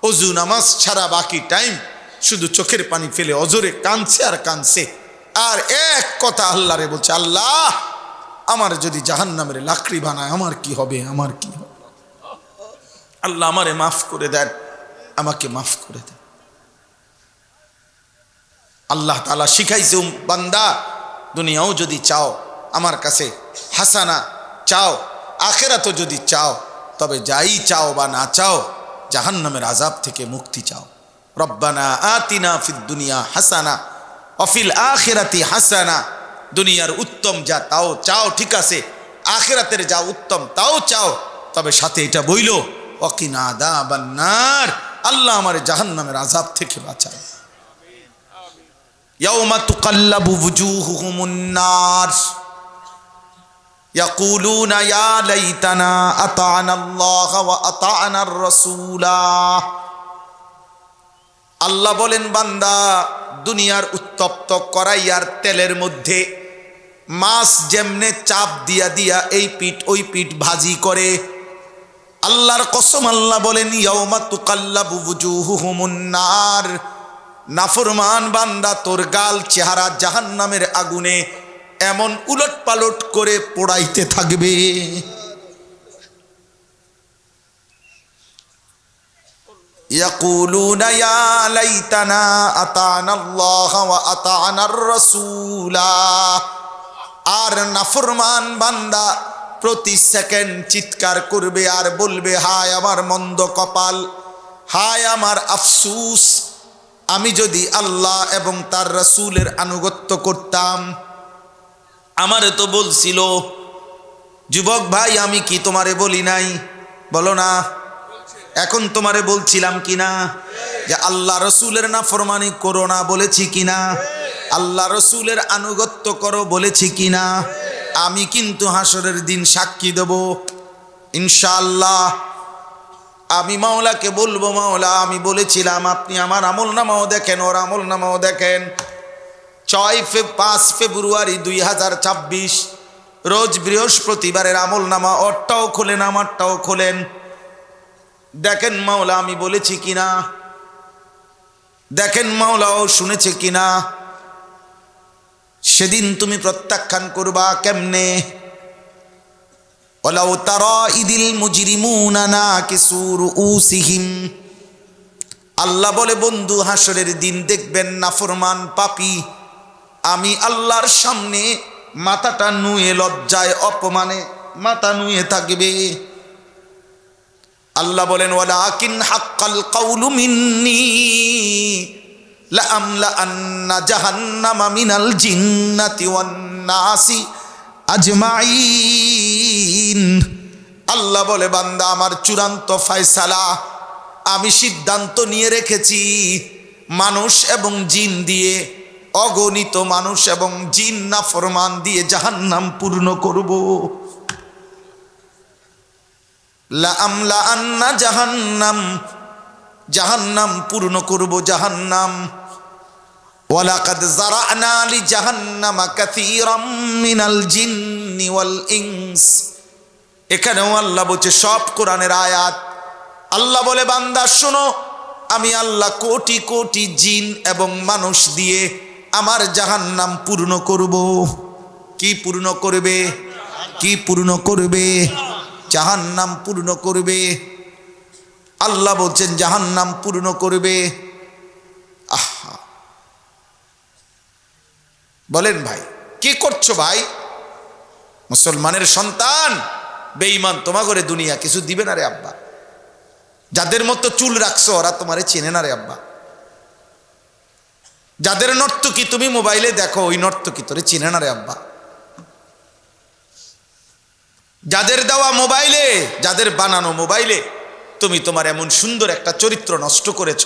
ওযু নামাজ ছাড়া বাকি টাইম শুধু চোখের পানি ফেলে অজরে কাঁদছে আর কাঁদছে, আর এক কথা আল্লাহরে বলছে আল্লাহ আমার যদি জাহান্নামের লাকড়ি বানায় আমার কি হবে, আমার কি হবে? আল্লাহ আমারে মাফ করে দেন, আমাকে মাফ করে দেন। আল্লাহ তাআলা শিখাইছে বান্দা দুনিয়াও যদি চাও আমার কাছে হাসানা চাও, আখিরাতও যদি চাও, তবে যাই চাও বা না চাও জাহান্নামের আযাব থেকে মুক্তি চাও। রব্বানা আতিনা ফিদ দুনিয়া হাসানা ওয়া ফিল আখিরাতি হাসানা, দুনিয়ার উত্তম যা তাও চাও ঠিক আছে, আখিরাতের যা উত্তম তাও চাও, তবে সাথে এটা বইলো ওয়াকিনা আযাবান নার, আল্লাহ আমারে জাহান্নামের আযাব থেকে বাঁচাও। ইয়াউমা তুকাল্লাবু ওয়ুজুহুহুমুন নার ইয়াকুলুনা ইয়া লাইতানা আতা'না আল্লাহ ওয়া আতা'না আর রাসূলা। আল্লাহ বলেন বান্দা দুনিয়ার উত্তপ্ত কড়াইয়ার তেলের মধ্যে মাছ যেমনে চাপ দিয়া দিয়া এই পিঠ ওই পিঠ ভাজি করে, আল্লাহর কসম আল্লাহ বলেন ইয়াউমা তুকাল্লাবু বুজুহুহুমুন নার, নাফরমান বান্দা তোর গাল চেহারা জাহান্নামের আগুনে এমন উলট পালট করে পোড়াইতে থাকবে। ইয়াকুলুনা ইয়া লাইতানা আতানা আল্লাহ ওয়া আতানার রাসূলা, আর নাফরমান বান্দা প্রতি সেকেন্ড চিৎকার করবে আর বলবে হায় আমার মন্দ কপাল, হায় আমার আফসুস, আমি যদি আল্লাহ এবং তার রাসূলের আনুগত্য করতাম। আমারে তো বলছিল যুবক ভাই, আমি কি তোমারে বলি নাই? বলো না, এখন তোমারে বলছিলাম কিনা যে আল্লাহ রসুলের নাফরমানি করো না, বলেছি কিনা? আল্লাহ রসুলের আনুগত্য করো, বলেছি কিনা? আমি কিন্তু হাসরের দিন সাক্ষী দেব ইনশাআল্লাহ। আমি মাওলাকে বলবো, মাওলা আমি বলেছিলাম, আপনি আমার আমল নামাও দেখেন, ওর আমল নামাও দেখেন। 5 ফেব্রুয়ারি 2026 রোজ বৃহস্পতিবারের আমল নামা, ওরটাও খোলেন আমারটাও খোলেন, দেখেন মাওলা আমি বলেছি কিনা, দেখেন মাওলাও শুনেছে কিনা। সেদিন তুমি প্রত্যাখ্যান করবা কেমনে? ওয়ালাউ তারা ইদিল মুজরিমুনা নাকিসু রুউসিহিম, আল্লাহ বলে বন্ধু হাসরের দিন দেখবেন নাফরমান পাপী আমি আল্লাহর সামনে মাথাটা নুয়ে লজ্জায় অপমানে মাথা নুয়ে থাকবে। আল্লাহ বলেন ওয়ালাকিন হাক্কাল কাউলু মিন্নি লাআমলাআন্না জাহান্নামা মিনাল জিন্নাতি ওয়ান নাসি আজমাইন। আল্লাহ বলে বান্দা আমার চূড়ান্ত ফয়সালা, আমি সিদ্ধান্ত নিয়ে রেখেছি মানুষ এবং জিন দিয়ে, অগণিত মানুষ এবং জিন নাফরমান দিয়ে জাহান্নাম পূর্ণ করব। লাআমলাআন্না জাহান্নাম, জাহান্নাম পূর্ণ করব জাহান্নাম। ওয়ালাকাদ যারা'না লিজাহান্নামা কাসীরাম মিনাল জিন্নি ওয়াল ইনস। এখানেও আল্লাহ বলছে, সব কোরআনের আয়াত। আল্লাহ বলে বান্দা শোনো, আমি আল্লাহ কোটি কোটি জিন এবং মানুষ দিয়ে আমার জাহান্নাম পূর্ণ করব। কি পূর্ণ করবে? কি পূর্ণ করবে? জাহান্নাম পূর্ণ করবে। আল্লাহ বলছেন জাহান্নাম পূর্ণ করবে। আহা, বলেন ভাই কি করছো ভাই? মুসলমানের সন্তান বেঈমান তোমা করে দুনিয়া কিছু দিবে না রে আব্বা। যাদের মতো চুল রাখছো ওরা তোমারে চেনে না রে আব্বা। যাদের নর্তকী তুমি মোবাইলে দেখো ওই নর্তকী তোরে চেনে না রে আব্বা। যাদের দেওয়া মোবাইলে, যাদের বানানো মোবাইলে তুমি তোমার এমন সুন্দর একটা চরিত্র নষ্ট করেছ,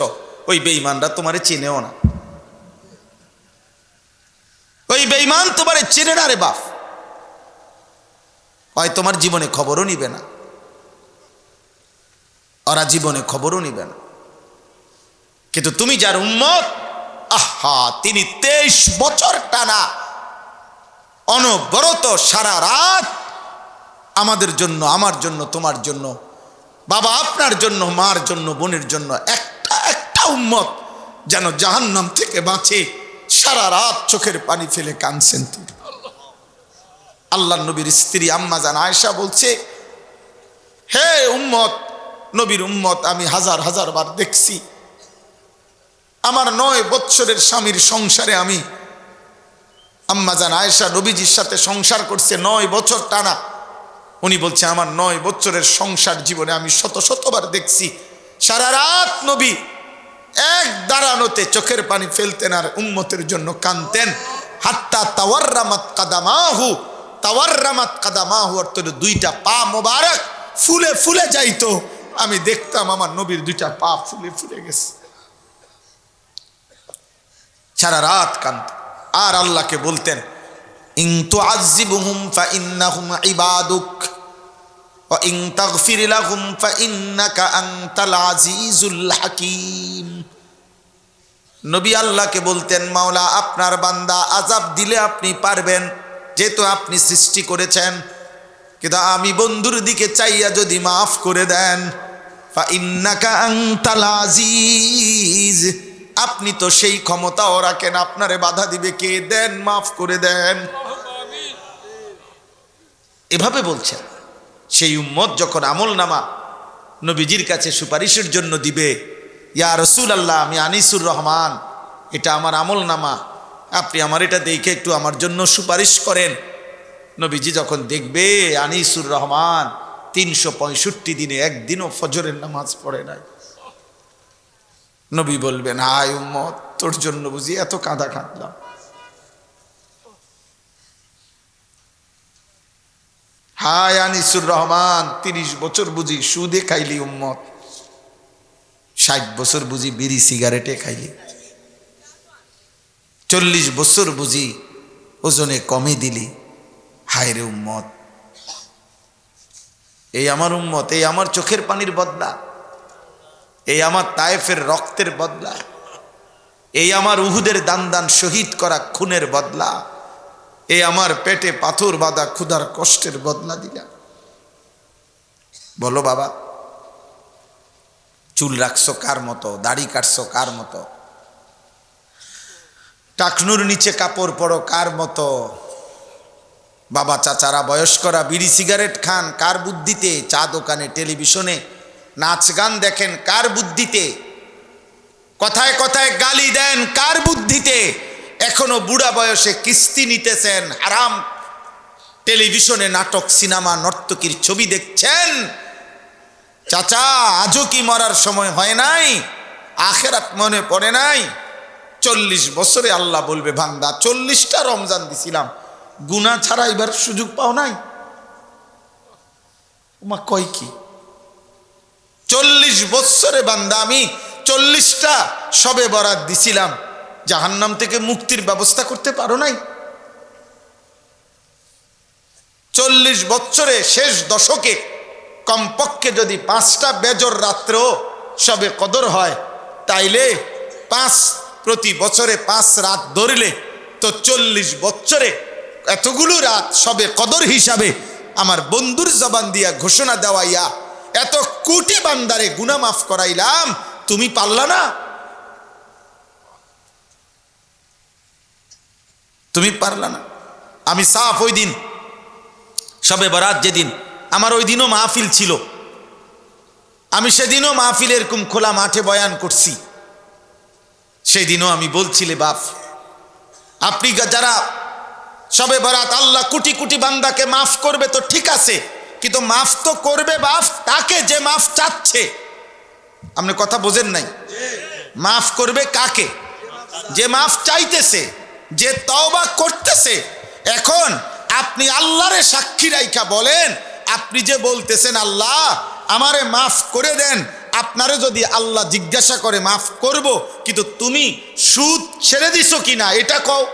ওই বেঈমানরা তোমারে চেনেও না। ওই বেঈমান তোমারে চেনে না রে বাপ, হয় তোমার জীবনে খবরও নিবে না, ওরা জীবনে খবরও নিবে না। কিন্তু তুমি যার উম্মত, আহা, তিনি 23 বছর টানা অনবরত সারা রাত আমাদের জন্য, আমার জন্য, তোমার জন্য, বাবা আপনার জন্য, মার জন্য, বোনের জন্য একটা একটা উম্মত যেন জাহান্নাম থেকে বাঁচে, সারা রাত চোখের পানি ফেলে কাঁদছেন তিনি। আল্লাহ নবীর স্ত্রী আম্মা জান আয়েশা বলছে, হে উম্মত, নবীর উম্মত আমি হাজার হাজার বার দেখছি আমার 9 বৎসরের স্বামীর সংসারে আমি, আম্মা জান আয়েশা নবীজির সাথে সংসার করছে 9 বছর টানা। উনি বলছে আমার 9 বছরের সংসার জীবনে আমি শত শতবার দেখছি সারা রাত নবী এক দাঁড়ানোতে চোখের পানি ফেলতেন আর উম্মতের জন্য কাঁদতেন। হাত্তা তাওয়াররামাত কাদামাহু, তাওয়াররামাত কাদামাহু অর্থ দুইটা পা মোবারক ফুলে ফুলে যাইতো। আমি দেখতাম আমার নবীর দুইটা পা ফুলে ফুলে গেছে, সারা রাত কাঁদতেন। আর আল্লাহকে বলতেন ইন তুআযিবহুম ফাইন্নাহুম ইবাদুক ওয়া ইন তাগফির লাহুম ফাইন্নাকা আনতাল আজিজুল হাকীম। নবী আল্লাহকে বলতেন, মাওলা আপনার বান্দা আযাব দিলে আপনি পারবেন, যেহেতু আপনি সৃষ্টি করেছেন, কিন্তু আমি বন্ধুর দিকে চাইয়া যদি মাফ করে দেন, ফা ইন্নাকা আনতাল আজিজ, আপনি তো সেই ক্ষমতাও রাখেন, আপনারে বাধা দিবে কে? দেন, মাফ করে দেন। এভাবে বলছেন। সেই উম্মত যখন আমলনামা নবীজির কাছে সুপারিশের জন্য দিবে, ইয়া রাসূলুল্লাহ, আমি আনিসুর রহমান, এটা আমার আমলনামা, আপনি আমার এটা দেখে একটু আমার জন্য সুপারিশ করেন। নবীজি যখন দেখবে আনিসুর রহমান 365 দিনে একদিনও ফজরের নামাজ পড়ে নাই, নবী বলবেন, হায় উম্মত, তোর জন্য বুঝি এত কাঁদা কাঁদলাম। হায় আনিসুর রহমান, 30 বছর বুঝি সুদে খাইলি উম্মত, 60 বছর বুঝি বিড়ি সিগারেটে খাইলি, 40 বছর বুঝি ওজনে কমে দিলি। হায় রে উম্মত, এই আমার উম্মত, এই আমার চোখের পানির বদলা, এই আমার তায়েফের রক্তের বদলা, এই আমার উহুদের দান দান শহীদ করা খুনের বদলা, এই আমার পেটে পাথর বাঁধা ক্ষুধার কষ্টের বদলা দিলা। বলো বাবা, চুল রাখছো কার মতো, দাড়ি কাটছো কার মতো, টাকনুর নিচে কাপড় পরো কার মতো, বাবা চাচারা বয়স্করা বিড়ি সিগারেট খান কার বুদ্ধিতে, চা দোকানে টেলিভিশনে নাচ গান দেখেন কার বুদ্ধিতে, কথায় কথায় গালি দেন কার বুদ্ধিতে, এখনো বুড়া বয়সে কিস্তি নিতেছেন, হারাম টেলিভিশনে নাটক সিনেমা নর্তকীর ছবি দেখছেন। চাচা, আজও কি মরার সময় হয় নাই? আখেরাত মনে পড়ে নাই? 40 বছরে আল্লাহ বলবে, বান্দা 40টা রমজান দিছিলাম, গুনাহ ছাড়া এবার সুযোগ পাও নাই? ওমা কয় কি? 40 বছরে বান্দা আমি 40টা সবে বরাত দিছিলাম, জাহান্নাম থেকে মুক্তির ব্যবস্থা করতে পারো নাই? 40 বছরে শেষ দশকে কমপক্ষে যদি 5টা বেজর রাত্রেও সবে কদর হয়, তাইলে 5 প্রতি বছরে 5 রাত ধরলে তো 40 বছরে এতগুলো রাত সবে কদর হিসাবে আমার বন্ধুর জবান দিয়া ঘোষণা দেওয়াইয়া এত কোটি বান্দারে গুনাহ মাফ করাইলাম, তুমি পারলা না? তুমি পারলা না? আমি সাফ ওই দিন সবে বরাত যেদিন, আমার ওই দিনও মাহফিল ছিল, আমি সেদিনও মাহফিল এরকম খোলা মাঠে বয়ান করছি। সেই দিনও আমি বলছিলে, বাপ আপনি যারা সবে বরাত, আল্লাহ কোটি কোটি বান্দাকে মাফ করবে তো ঠিক আছে, কিন্তু মাফ তো করবে বাপ তাকে যে মাফ চাচ্ছে। আপনি কথা বোঝেন নাই? মাফ করবে কাকে? যে মাফ চাইতেছে, যে তওবা করতেছে। এখন আপনি আল্লাহরে সাক্ষী রাইখা বলেন, আপনি যে বলতেছেন আল্লাহ আমারে মাফ করে দেন, আপনারে যদি আল্লাহ জিজ্ঞাসা করে মাফ করব, কিন্তু তুমি সুদ ছেড়ে দিছো কিনা এটা কও,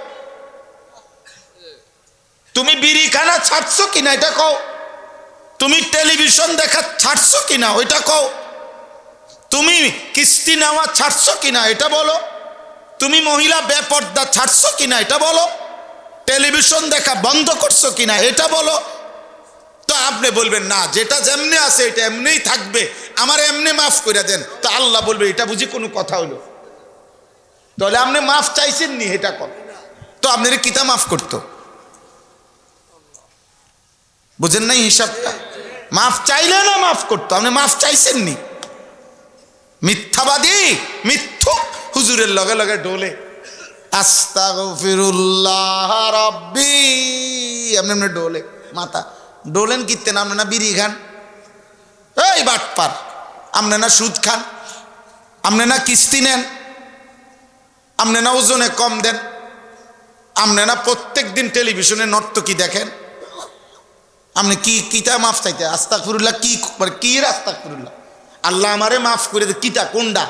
তুমি বিড়ি খানা ছাড়ছো কিনা এটা কও, তুমি টেলিভিশন দেখা ছাড়ছো কিনা ওইটা কও, তুমি কিস্তি নেওয়া ছাড়ছো কিনা এটা বলো, তুমি মহিলা বেপর্দা ছাড়ছো কিনা এটা বলো, টেলিভিশন দেখা বন্ধ করছো কিনা এটা বলো। তো আপনি বলবেন না, যেটা যেমনি আছে এটা এমনিই থাকবে, আমার এমনি মাফ করে দেন। তো আল্লাহ বলবে, এটা বুঝি কোনো কথা হলো? তাহলে আপনি মাফ চাইছেন নি এটা কর, তো আপনার কিতা মাফ করতো? বুঝেন নাই হিসাবটা? মাফ চাইলে না মাফ করতো, আপনি মাফ চাইছেন নি। মিথ্যাবাদী, মিথ্যুক, হুজুরের লগে লগে ডোলে আস্তাগফিরুল্লাহ রাব্বি, আপনি ডোলে, মাথা ডোলেন কিতেন, আপনি না বিড়ি খান, এই বাটপার, আপনি না সুদ খান, আপনি না কিস্তি নেন, আপনি না ওজনে কম দেন, আপনি না প্রত্যেক দিন টেলিভিশনে নর্তকী দেখেন, আপনি কি কিতা মাফ চাইতে? আস্তাগফিরুল্লাহ কি কি আস্তাগফিরুল্লাহ? আল্লাহ আমারে মাফ করে দে, কিতা কোনটা?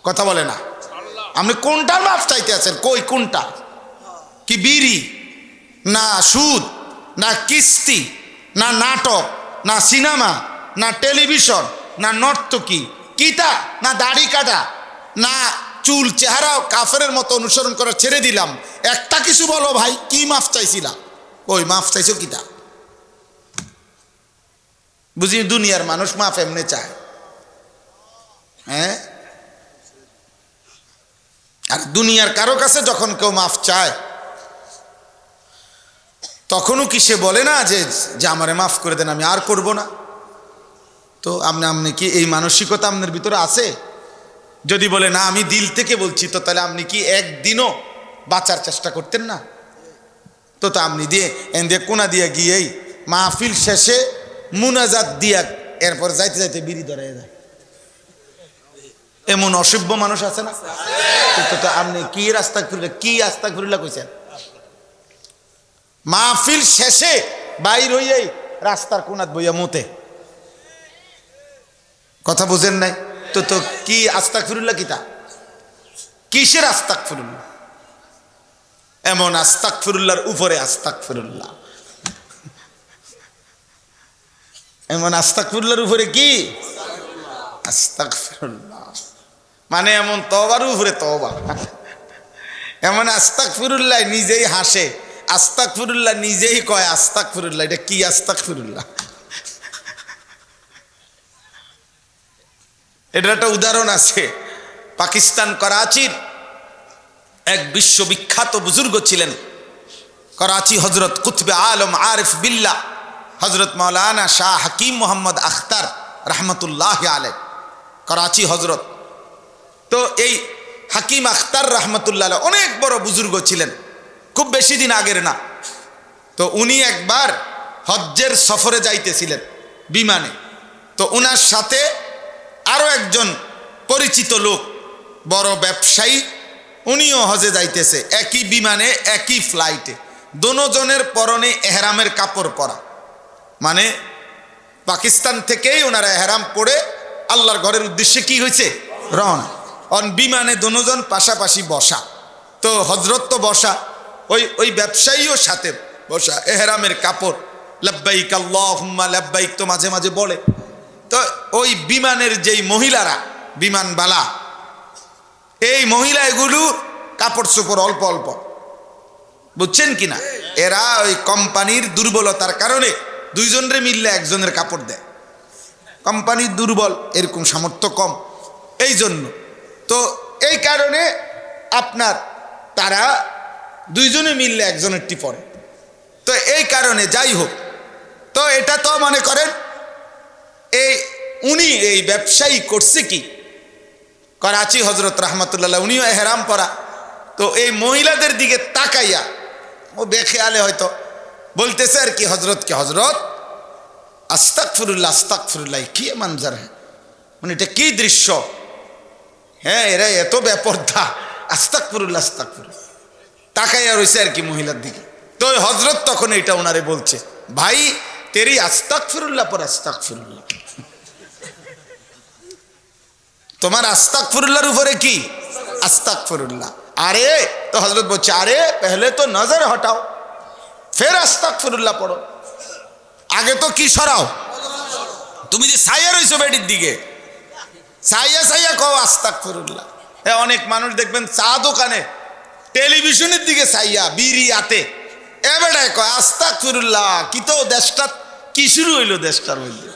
কথা বলে না। আপনি কোনটার মাফ চাইতে আছেন? কই কোনটা? কি বিড়ি না সুদ না কিস্তি না নাটক না সিনেমা না টেলিভিশন না নর্তকী কিতা না দাড়ি কাটা না চুল চেহারাও কাফেরের মতো অনুসরণ করা ছেড়ে দিলাম, একটা কিছু বলো ভাই, কি মাফ চাইছিলা? ওই মাফ চাইছো কিটা? বুঝি দুনিয়ার মানুষ মাফ এমনি চায়, হ্যাঁ? আর দুনিয়ার কারো কাছে যখন কেউ মাফ চায় তখনও কি সে বলে না যে আমারে মাফ করে দেন, আমি আর করব না? তো আপনি কি এই মানসিকতা আপনার ভিতরে আছে? যদি বলে না আমি দিল থেকে বলছি, তো তাহলে আপনি কি একদিনও বাঁচার চেষ্টা করতেন না? তো আপনি দিয়ে কোনা দিয়ে গিয়েই মাহফিল শেষে মুনাজাত দিয়া এরপর যাইতে যাইতে বিড়ি ধরে যায়, এমন অসভ্য মানুষ আছে না? তো আপনি কি আস্তাগফিরুল্লাহ কইছেন? মাহফিল শেষে বাইর হইয়াই রাস্তার কোনাত বইয়া মুতে, কথা বুঝেন নাই? তো কি আস্তাগফিরুল্লাহ কিতা? কিসের আস্তাগফিরুল্লাহ? এমন আস্তাগফিরুল্লাহর উপরে আস্তাগফিরুল্লাহ, এমন আস্তাগফিরুল্লাহর উপরে কি আস্তাগফিরুল্লাহ, মানে এমন তওবার উপরে তওবা, এমন আস্তাগফিরুল্লাহ নিজেই হাসে, আস্তাগফিরুল্লাহ নিজেই কয় আস্তাগফিরুল্লাহ। এটা কি আস্তাগফিরুল্লাহ? এটার একটা উদাহরণ আছে। পাকিস্তান করাচির এক বিশ্ববিখ্যাত বুজুর্গ ছিলেন, করাচি হজরত কুতবে আলম আরিফ বিল্লাহ হজরত মৌলানা শাহ হাকিম মোহাম্মদ আখতার রহমতুল্লাহ আলাইহ, করাচি হজরত। তো এই হাকিম আখতার রহমতুল্লাহ অনেক বড় বুজুর্গ ছিলেন, খুব বেশি দিন আগের না। তো উনি একবার হজ্জের সফরে যাইতেছিলেন বিমানে। তো উনার সাথে আরো একজন পরিচিত লোক, বড় ব্যবসায়ী, উনিও হজে যাইতেছে, একই বিমানে একই ফ্লাইটে, দোনোজনের পরনে এহরামের কাপড় পরা, মানে পাকিস্তান থেকেই ওনারা এহরাম পরে আল্লাহর ঘরের উদ্দেশ্যে কি হয়েছে রওনা। অন বিমানে দোনোজন পাশাপাশি বসা, তো হজরত তো বসা, ওই ব্যবসায়ীও সাথে বসা, এহরামের কাপড়, লাব্বাইক আল্লাহুম্মা লাব্বাইক তো মাঝে মাঝে বলে। তো ওই বিমানের যেই মহিলারা, বিমানবালা, এই মহিলা এগুলো কাপড় চোপড় অল্প অল্প, বুঝছেন কিনা? এরা ওই কোম্পানির দুর্বলতার কারণে দুইজনের মিললে একজনের কাপড় দেয়, কোম্পানির দুর্বল, এরকম সামর্থ্য কম, এই জন্য। তো এই কারণে আপনার তারা দুইজনে মিললে একজনেরটি পরে। তো এই কারণে যাই হোক, তো এটা তো মনে করেন উনি এই ব্যবসায়ী করছে কি, করাচি হজরত রহমতুল্লাহ, উনিও এহরাম পরা। তো এই মহিলাদের দিকে তাকাইয়া ও বেখেয়ালে হয়তো বলতেছে আর কি হজরতকে, হজরত আস্তাগফিরুল্লাহ আস্তাগফিরুল্লাহ, কি মঞ্জর হ্যাঁ, মানে এটা কি দৃশ্য, হ্যাঁ এরা এত বেপরদা, আস্তাগফিরুল্লাহ আস্তাগফিরুল্লাহ, তাকাইয়া রয়েছে আর কি মহিলার দিকে। তো হজরত তখন এটা ওনারে বলছে, ভাই তেরি আস্তাগফিরুল্লাহ পর আস্তাগফিরুল্লাহ, তোমার আস্তাগফিরুল্লাহর উপরে কি আস্তাগফিরুল্লাহ। আরে তো হজরত বলছে, আরে পহলে তো নজর হটাও ফের আস্তাগফিরুল্লাহ পড়ো, আগে তো কি সরাও, তুমি যে ছাইয়া রইছো বেডির দিকে, ছাইয়া ছাইয়া কও আস্তাগফিরুল্লাহ। অনেক মানুষ দেখবেন চা দোকানে টেলিভিশনের দিকে ছাইয়া বিড়ি আতে এবারে কয় আস্তাগফিরুল্লাহ, কি তো দেশটা কি শুরু হইলো, দেশটার হইলো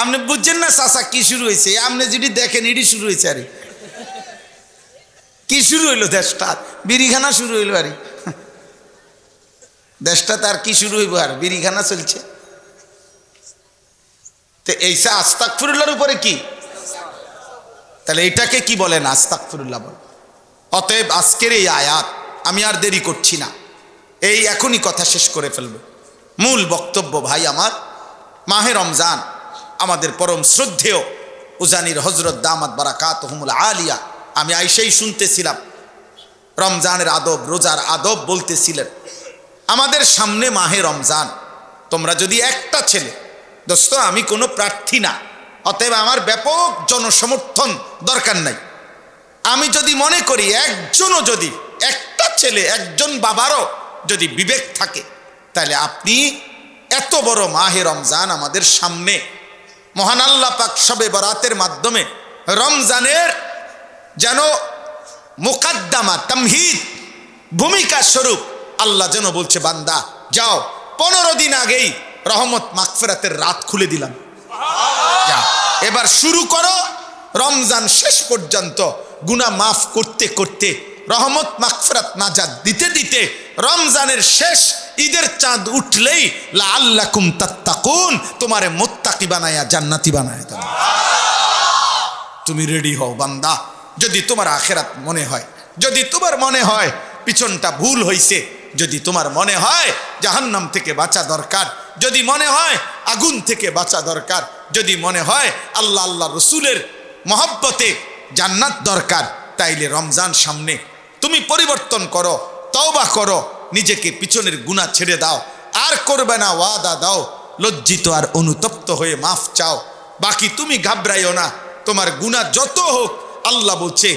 আপনি বুঝছেন না চাচা কি শুরু হয়েছে, আপনি যদি দেখেন এটি শুরু হয়েছে, আরে কি শুরু হইলো, দেশটা বিড়িখানা শুরু হইলো, আরে দেশটা তার কি শুরু হইব, আর বিড়িখানা চলছে। তো এইসা আস্তাগফিরুল্লাহর উপরে কি, তাহলে এটাকে কি বলেন আস্তাগফিরুল্লাহ বল। অতএব আজকের এই আয়াত, আমি আর দেরি করছি না, এই এখনই কথা শেষ করে ফেলব। মূল বক্তব্য ভাই আমার, মাহে রমজান আমাদের পরম শ্রদ্ধেয় উজানির হজরত দামাত বারাকাতুহুমুল আলিয়া, আমি আইসেই শুনতেছিলাম রমজানের আদব, রোজার আদব বলতেছিলেন। আমাদের সামনে মাহে রমজান, তোমরা যদি একটা ছেলে, দোস্ত আমি কোনো প্রার্থী না, অতএব আমার ব্যাপক জনসমর্থন দরকার নাই, আমি যদি মনে করি একজনও, যদি একটা ছেলে, একজন বাবারও যদি বিবেক থাকে, তাহলে আপনি এত বড় মাহে রমজান আমাদের সামনে, মহান আল্লাহ পাক শবে বরাতের মাধ্যমে রমজানের যেন মুকাদ্দামা তামহিদ ভূমিকা স্বরূপ আল্লাহ যেন বলছে, বান্দা যাও, 15 দিন আগেই রহমত মাগফিরাতের রাত খুলে দিলাম, যাও এবার শুরু করো। রমজান শেষ পর্যন্ত গুনাহ মাফ করতে করতে, রহমত মাগফিরাত নাজাত দিতে দিতে, রমজানের শেষ ঈদের চাঁদ উঠলেই লাআল্লাকুম তাত্তাকুন, তোমারে মুত্তাকি বানায়া জান্নাতি বানায়া দেব। তুমি রেডি হও বান্দা। যদি তোমার আখিরাত মনে হয়, যদি তোমার মনে হয় পিছনটা ভুল হইছে, যদি তোমার মনে হয় জাহান্নাম থেকে বাঁচা দরকার, যদি মনে হয় আগুন থেকে বাঁচা দরকার, যদি মনে হয় আল্লাহ আল্লাহ রসুলের মহব্বতে জান্নাত দরকার, তাইলে রমজান সামনে, তুমি পরিবর্তন করো, তওবা করো, নিজেকে পিছনের গুনাহ ছেড়ে দাও, আর করবে না, ওয়াদা দাও, লজ্জিত আর অনুতপ্ত হয়ে মাফ চাও। বাকি তুমি ঘাবড়াইও না, তোমার গুনাহ যত হোক, আল্লাহ বলছে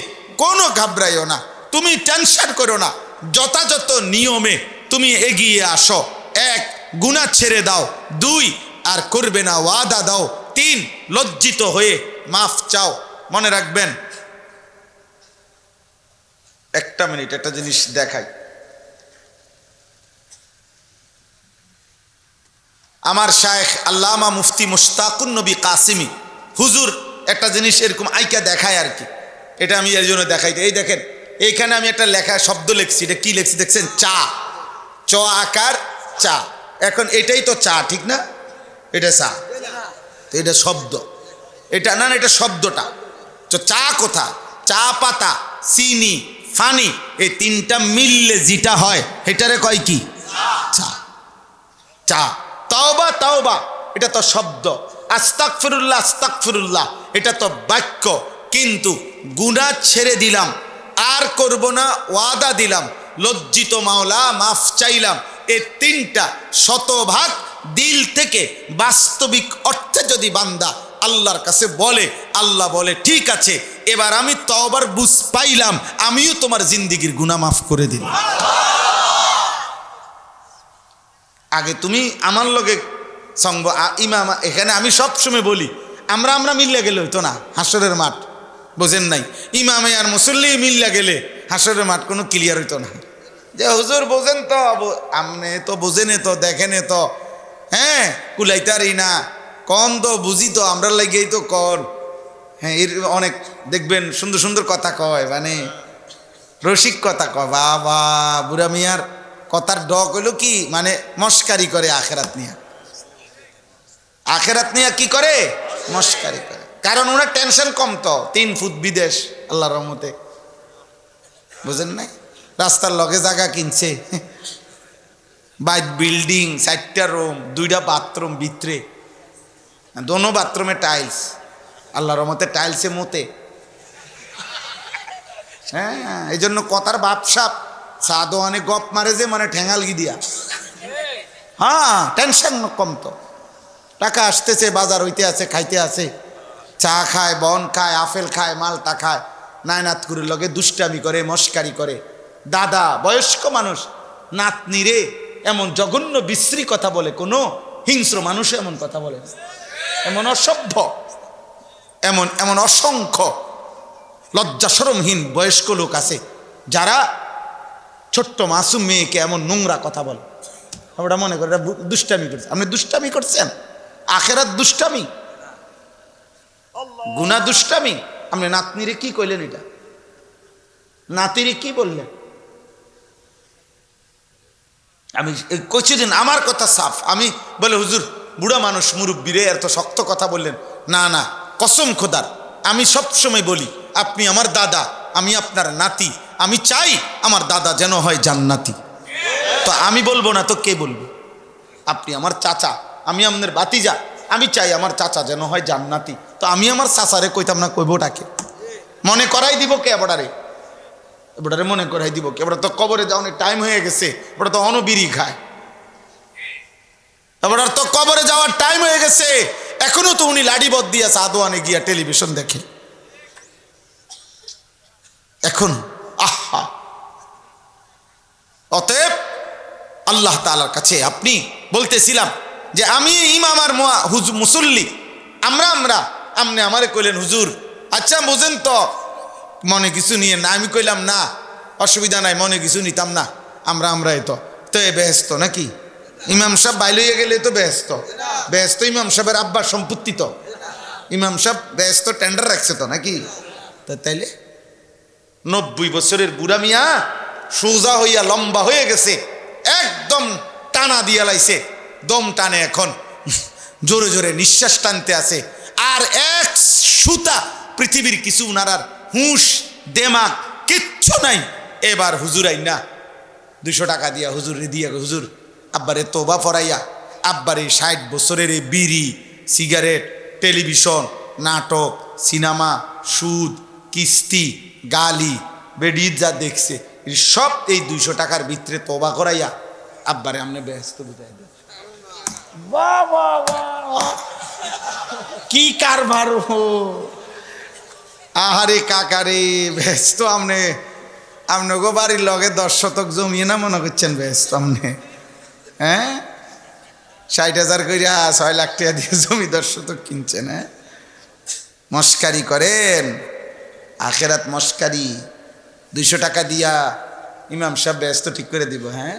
কোনো ঘাবড়াইও না, তুমি টেনশন করো না, যথাযথ নিয়মে তুমি এগিয়ে আসো। 1, গুনাহ ছেড়ে দাও, 2, আর করবে না, ওয়াদা দাও, 3, লজ্জিত হয়ে মাফ চাও। মনে রাখবেন, একটা মিনিট, একটা জিনিস দেখাই। আমার শায়েখ আল্লামা মুফতি মুশতাকুন নবী কাসিমি হুজুর একটা জিনিস এরকম আইকা দেখায় আর কি, এটা আমি এর জন্য দেখাই। এই দেখেন, এইখানে আমি একটা লেখা শব্দ লিখছি, এটা কি লিখছি দেখছেন? চা, চ আকার চা। এখন এটাই তো চা, ঠিক না? এটা চা, তো এটা শব্দ, এটা না, এটা শব্দটা। তো চা কোথা? চা পাতা, চিনি, ফানি, এই 3টা মিললে যেটা হয় এটারে কয় কি? চা। চা। তাওবা, তাওবা, এটা তো শব্দ। আস্তাগফিরুল্লাহ, আস্তাগফিরুল্লাহ, এটা তো বাক্য। কিন্তু গুনাহ ছেড়ে দিলাম, আর করব না, ওয়াদা দিলাম, লজ্জিত মাওলা মাফ চাইলাম, এই 3টা শতভাগ দিল থেকে বাস্তবিক অর্থে যদি বান্দা আল্লাহর কাছে বলে, আল্লাহ বলে ঠিক আছে, এবার আমি তওবার বুঝ পাইলাম, আমিও তোমার জিন্দেগির গুনাহ মাফ করে দিলাম। আগে তুমি আমার লগে সঙ্গ ইমাম, এখানে আমি সবসময় বলি, আমরা মিল্লা গেলে হইতো না হাসরের মাঠ, বোঝেন নাই? ইমামে আর মুসল্লি মিল্লা গেলে হাসরের মাঠ কোনো ক্লিয়ার হইতো না। যে হুজুর বোঝেন তো, আপনি তো বোঝেনে তো, দেখেনে তো, হ্যাঁ কুলাইতারি না, কন তো বুঝি তো, আমরা লাগেই তো কন। হ্যাঁ, এর অনেক দেখবেন সুন্দর সুন্দর কথা কয়, মানে রসিক কথা কয়। বাবা, বুড়া মিয়ার কথার ডক হইল কি, মানে মস্কারি করে আখেরাত নিয়া, আখেরাত নিয়া কি করে? মস্কারি করে। কারণ ওনার টেনশন কম তো, 3 ফুট বিদেশ আল্লাহর রহমতে, বুঝেন নাই? রাস্তার লগে জায়গা কিনছে, বাইক বিল্ডিং, 4টা রুম, 2টা বাথরুম ভিতরে, দোনো বাথরুমে টাইলস, আল্লাহর রহমতে টাইলসে মতে। হ্যাঁ, এই জন্য কথার বাপসাপ সাদো অনেক গপ মারে যে, মানে ঠেঙ্গালগি দিয়া। হ্যাঁ, টেনশন কম তো, টাকা আসতেছে, বাজার হইতে আছে, খাইতে আছে, চা খায়, বন খায়, আপেল খায়, মালটা খায়, নায়নাত করে লগে দুষ্টামি করে, মস্কারি করে। দাদা বয়স্ক মানুষ নাতনি রে এমন জঘন্য বিশ্রী কথা বলে, কোনো হিংস্র মানুষ এমন কথা বলে, এমন অসভ্য, এমন এমন অসংখ্য লজ্জা শরমহীন বয়স্ক লোক আছে যারা ছোট্ট মাসুম মেয়েকে এমন নোংরা কথা বলে। আমরা মনে করি দুষ্টামি করছে। আপনি দুষ্টামি করছেন? আখেরাত দুষ্টামি, গুনাহ দুষ্টামি। আপনি নাতনিরে কি কইলেন? এটা নাতিরে কি বললেন? আমি কইছি দিন আমার কথা সাফ। আমি বলে হুজুর বুড়া মানুষ, মুরব্বীরে এত শক্ত কথা বললেন। না না, কসম খোদার, আমি সবসময় বলি আপনি আমার দাদা, আমি আপনার নাতি, আমি চাই আমার দাদা যেন হয় জান্নাতি। তো আমি বলবো না তো কে বলবে? আপনি আমার চাচা, আমি আপনার ভাতিজা, আমি চাই আমার চাচা যেন হয় জান্নাতি। তো আমি আমার চাচারে কইতাম না, কইবোটাকে মনে করাই দিব কে? এবারে এবারে মনে করাই দিব কে? এবার তো কবরে যাওয়ার টাইম হয়ে গেছে, এবার তো অনবিরি খায়, এবার তো কবরে যাওয়ার টাইম হয়ে গেছে। এখনো তো উনি লাডিবদ দিয়া সাদোয়ানে গিয়া টেলিভিশন দেখে এখন। আহা, অতএব আল্লাহ তাআলার কাছে আপনি বলতেছিলাম যে আমি ইমাম আর মুসল্লি, আমরা আমনে আমারে কইলেন হুজুর আচ্ছা বুঝেন তো মনে কিছু নিয়ে না। আমি কইলাম না, অসুবিধা নাই, মনে কিছু নিতাম না, আমরা তো তো এ ব্যস্ত নাকি? ইমাম সাহেব বাইরে হয়ে গেলে তো ব্যস্ত ব্যস্ত ইমাম সাহেবের আব্বার সম্পত্তি তো, ইমাম সাহেব ব্যস্ত টেন্ডার রাখছে তো নাকি? তো তাইলে 90 বছরের বুড়া মিয়া সোজা হইয়া লম্বা হয়ে গেছে, একদম টানা দিয়া লাইছে, দম টানে এখন, জোরে জোরে নিঃশ্বাস টানতে আছে, আর এক সুতা পৃথিবীর কিছু উনার হুঁশ দেমাগ কিচ্ছু নাই। এবার হুজুর আই না 200 টাকা দিয়া হুজুর দিয়া, হুজুর আব্বারে তোবা ফরাইয়া, আব্বারে 60 বছরের এই বিড়ি সিগারেট টেলিভিশন নাটক সিনেমা সুদ কিস্তি গালি বেডি যা দেখছে সব এই 200 টাকার ভিতরে তোবা করাইয়া আব্বারে আমনে ব্যস্ত বুঝাই দেন। বাবা কি কারবার! আহারে কাকারে ব্যস্ত আমনে, আমনগো বাড়ির লগে 10 শতক জমিয়ে না মনে করছেন ব্যস্ত আমনে? হ্যাঁ 60,000 কইরা 6 লাখ টাকা দিয়ে জমি 10 শতক কিনছেন? হ্যাঁ মস্কারি করেন, আখেরাত মস্কারি। 200 টাকা দিয়া ইমাম সাহেব ব্যস্ত ঠিক করে দিব? হ্যাঁ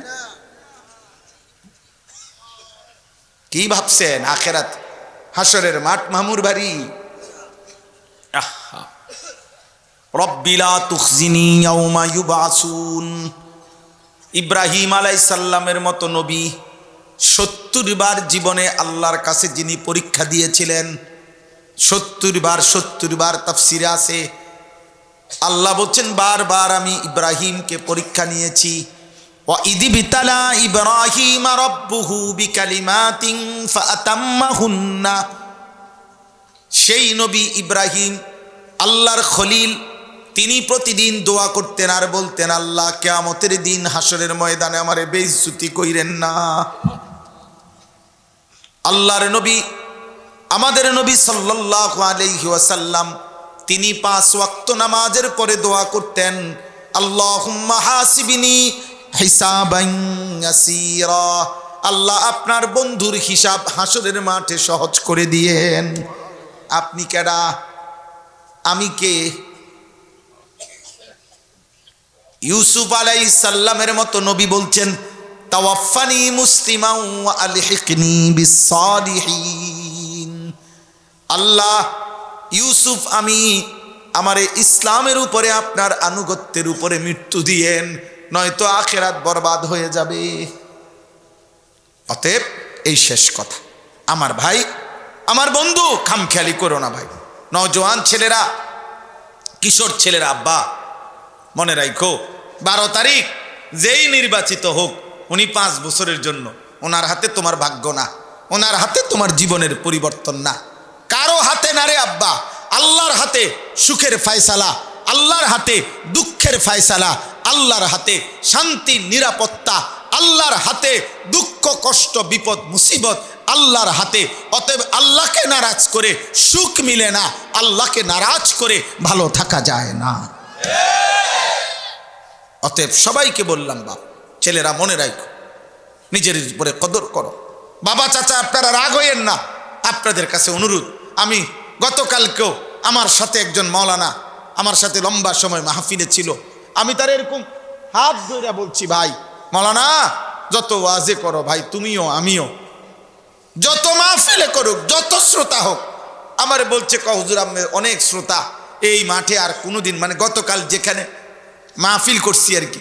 কি ভাবছেন? আখেরাত হাসরের মাঠ মামুর বাড়ি। রব্বি লা তুখজিনি ইয়াউমা ইউবাসুন। ইব্রাহিম আলাইহিস সালামের মতো নবী 70 বার জীবনে আল্লাহর কাছে যিনি পরীক্ষা দিয়েছিলেন, 70 বার তাফসিরে আছে, আল্লাহ বলছেন বারবার আমি ইব্রাহিমকে পরীক্ষা নিয়েছি। ওয়া ইযবিতালা ইব্রাহিমা রাব্বুহু বিকালিমাতিন ফাআতাম্মাহুন্না। সেই নবী ইব্রাহিম আল্লাহর খলিল, তিনি প্রতিদিন দোয়া করতেন আর বলতেন, আল্লাহ কিয়ামতের দিন হাসরের ময়দানে আমারে বেইজ্জতি কইরেন না। আল্লাহর নবী, আমাদের নবী সাল্লাল্লাহু আলাইহি ওয়াসাল্লাম, তিনি 5 ওয়াক্ত নামাজের পরে দোয়া করতেন, আল্লাহুম্মা হাসিবনি হিসাবান ইয়াসীরা। আল্লাহ আপনার বন্ধুর হিসাব হাসরের মাঠে সহজ করে দিয়েন। আপনি কেডা? আমি কে? ইউসুফ আলাইহিস সালামের মতো নবী বলছেন, তাওয়াফানি মুসলিমান ওয়া আলহিকনি বিস-সালিহিন। আল্লাহ ইউসুফ আমি আমারে ইসলামের উপরে আপনার আনুগত্যের উপরে মৃত্যু দিয়েন, নয়তো আখিরাত বরবাদ হয়ে যাবে। অতএব এই শেষ কথা, আমার ভাই আমার বন্ধু, খামখেয়ালি করো না ভাই। নওজোয়ান ছেলেরা কিশোর ছেলেরা, আব্বা মনে রাখো 12 তারিখ যেই নির্বাচিত হোক, উনি 5 বছরের জন্য, ওনার হাতে তোমার ভাগ্য না, ওনার হাতে তোমার জীবনের পরিবর্তন না, কারো হাতে না রে আব্বা। আল্লাহর হাতে সুখের ফয়সালা, আল্লাহর হাতে দুঃখের ফয়সালা, আল্লাহর হাতে শান্তি নিরাপত্তা, আল্লাহর হাতে দুঃখ কষ্ট বিপদ মুসিবত আল্লাহর হাতে। অতএব আল্লাহকে নারাজ করে সুখ মিলে না, আল্লাহকে নারাজ করে ভালো থাকা যায় না। অতএব সবাইকে বললাম, বাপ ছেলেরা মনে রাখো, নিজের উপরে কদর করো। বাবা চাচা আপনারা রাগ হইয়েন না, আপনাদের কাছে অনুরোধ। আমি গতকালকেও আমার সাথে একজন মাওলানা আমার সাথে লম্বা সময় মাহফিলে ছিল, আমি তার এরকম হাত ধরে বলছি, ভাই মাওলানা যত ওয়াজে করো ভাই, তুমিও আমিও, যত মাহফিলে করুক, যত শ্রোতা হোক, আমার বলছে হুজুর আম্মের অনেক শ্রোতা এই মাঠে আর কোনোদিন, মানে গতকাল যেখানে মাহফিল করছি আর কি,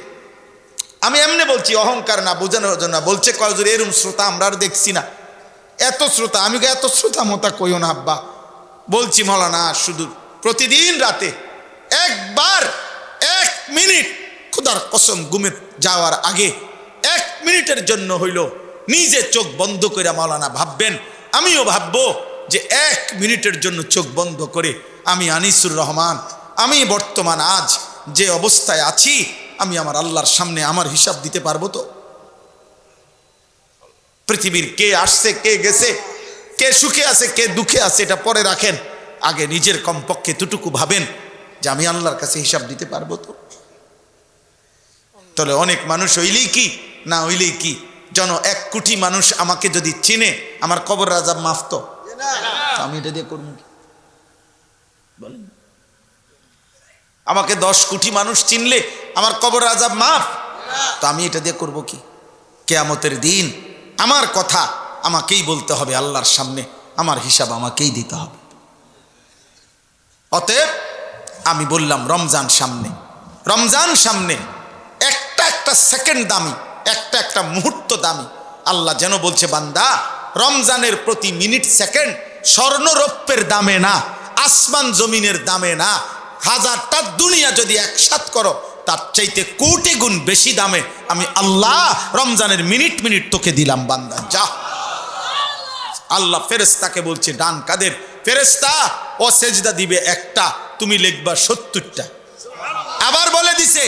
আমি এমনি বলছি, অহংকার না, বোঝানোর জন্য বলছে, হুজুর এরকম শ্রোতা আমরা আর দেখছি না, এত শ্রোতা। আমি এত শ্রোতা মতা কইও না আব্বা, বলছি মাওলানা শুধু প্রতিদিন রাতে একবার 1 মিনিট, খুদার কসম ঘুমে যাওয়ার আগে 1 মিনিটের জন্য হইল নিজে চোখ বন্ধ করে মাওলানা ভাববেন, আমিও ভাববো যে 1 মিনিটের জন্য চোখ বন্ধ করে আমি আনিসুর রহমান, আমি বর্তমান আজ যে অবস্থায় আছি, আমি আমার আল্লাহর সামনে আমার হিসাব দিতে পারবো তো? পৃথিবীর কে আসছে কে গেছে, কে সুখে আছে কে দুঃখে আছে এটা পরে রাখেন, আগে নিজের কমপক্ষে এতটুকু ভাবেন যে আমি আল্লাহর কাছে হিসাব দিতে পারবো তো? তাহলে অনেক মানুষ হইলেই কি না হইলেই কি, যেন 1 কোটি মানুষ আমাকে যদি চিনে, আমার কবর আযাব মাফ তো? আমি এটা দিয়ে করবো কি বলেন? আমাকে 10 কোটি মানুষ চিনলে আমার কবর আযাব মাফ। তো আমি এটা দিয়ে করব কি? কিয়ামতের দিন আমার কথা আমাকেই বলতে হবে আল্লাহর সামনে, আমার হিসাব আমাকেই দিতে হবে। অতএব আমি বললাম রমজান সামনে, রমজান সামনে, একটা একটা সেকেন্ড দামি, একটা একটা মুহূর্ত দামি। আল্লাহ যেন বলছে বান্দা রমজানের প্রতি মিনিট সেকেন্ড স্বর্ণ রৌপ্যের দামে না, আসমান জমিনের দামে না, হাজারটা দুনিয়া যদি একসাথ করো তার চাইতে কোটি গুণ বেশি দামে আমি আল্লাহ রমজানের মিনিট মিনিট তোকে দিলাম বান্দা, যা। আল্লাহ ফেরেশতাকে বলছে ডান কাদের ফেরেশতা, ও সেজদা দিবে একটা, তুমি লিখবা 70টা। আবার বলে দিছে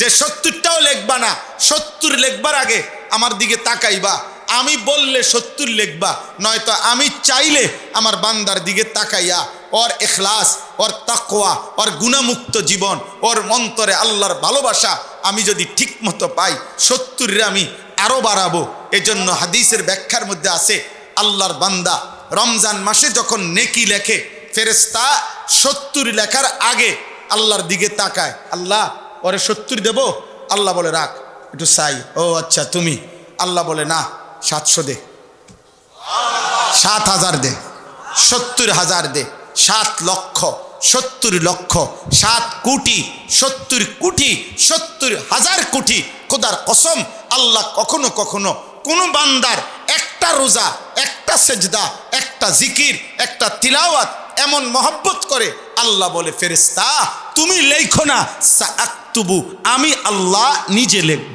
যে 70টাও লিখবা না, 70 লিখবার আগে আমার দিকে তাকাইবা, আমি বললে 70 লিখবা, নয়তো আমি চাইলে আমার বান্দার দিকে তাকাইয়া ওর ইখলাস, ওর তাকওয়া, ওর গুনাহমুক্ত জীবন, ওর অন্তরে আল্লাহর ভালোবাসা আমি যদি ঠিক মতো পাই 70 আমি আরো বাড়াবো। এজন্য হাদিসের ব্যাখ্যার মধ্যে আছে আল্লাহর বান্দা রমজান মাসে যখন নেকি লেখে ফেরেশতা 70 লেখার আগে আল্লাহর দিকে তাকায়, আল্লাহ ওরে 70 দেব? আল্লাহ বলে রাখ, একটু চাই। ও আচ্ছা তুমি? আল্লাহ বলে না, 700 দে, 7,000 দে, 70,000 দে, 7 লক্ষ, 70 লক্ষ, 7 কোটি, 70 কোটি, 70,000 কোটি। খোদার কসম আল্লাহ কখনো কখনো কোন বান্দার একটা রোজা, একটা সেজদা, একটা জিকির, একটা তিলাওয়াত এমন মহব্বত করে আল্লাহ বলে ফেরেশতা তুমি লেখো না, সাআকতুবু, আমি আল্লাহ নিজে লিখব।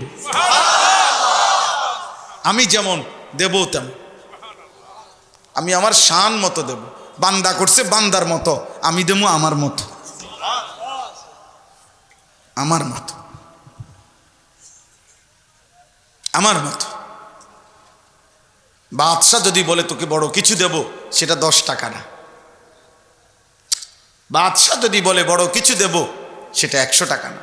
আমি যেমন দেব তেমন, আমি আমার শান মতো দেব। বান্দা করছে বান্দার মতো, আমি দেবো আমার মতো, আমার মতো, আমার মতো। বাদশাহ যদি বলে তোকে বড় কিছু দেব, সেটা 10 টাকা না। বাদশাহ যদি বলে বড় কিছু দেব, সেটা 100 টাকা না।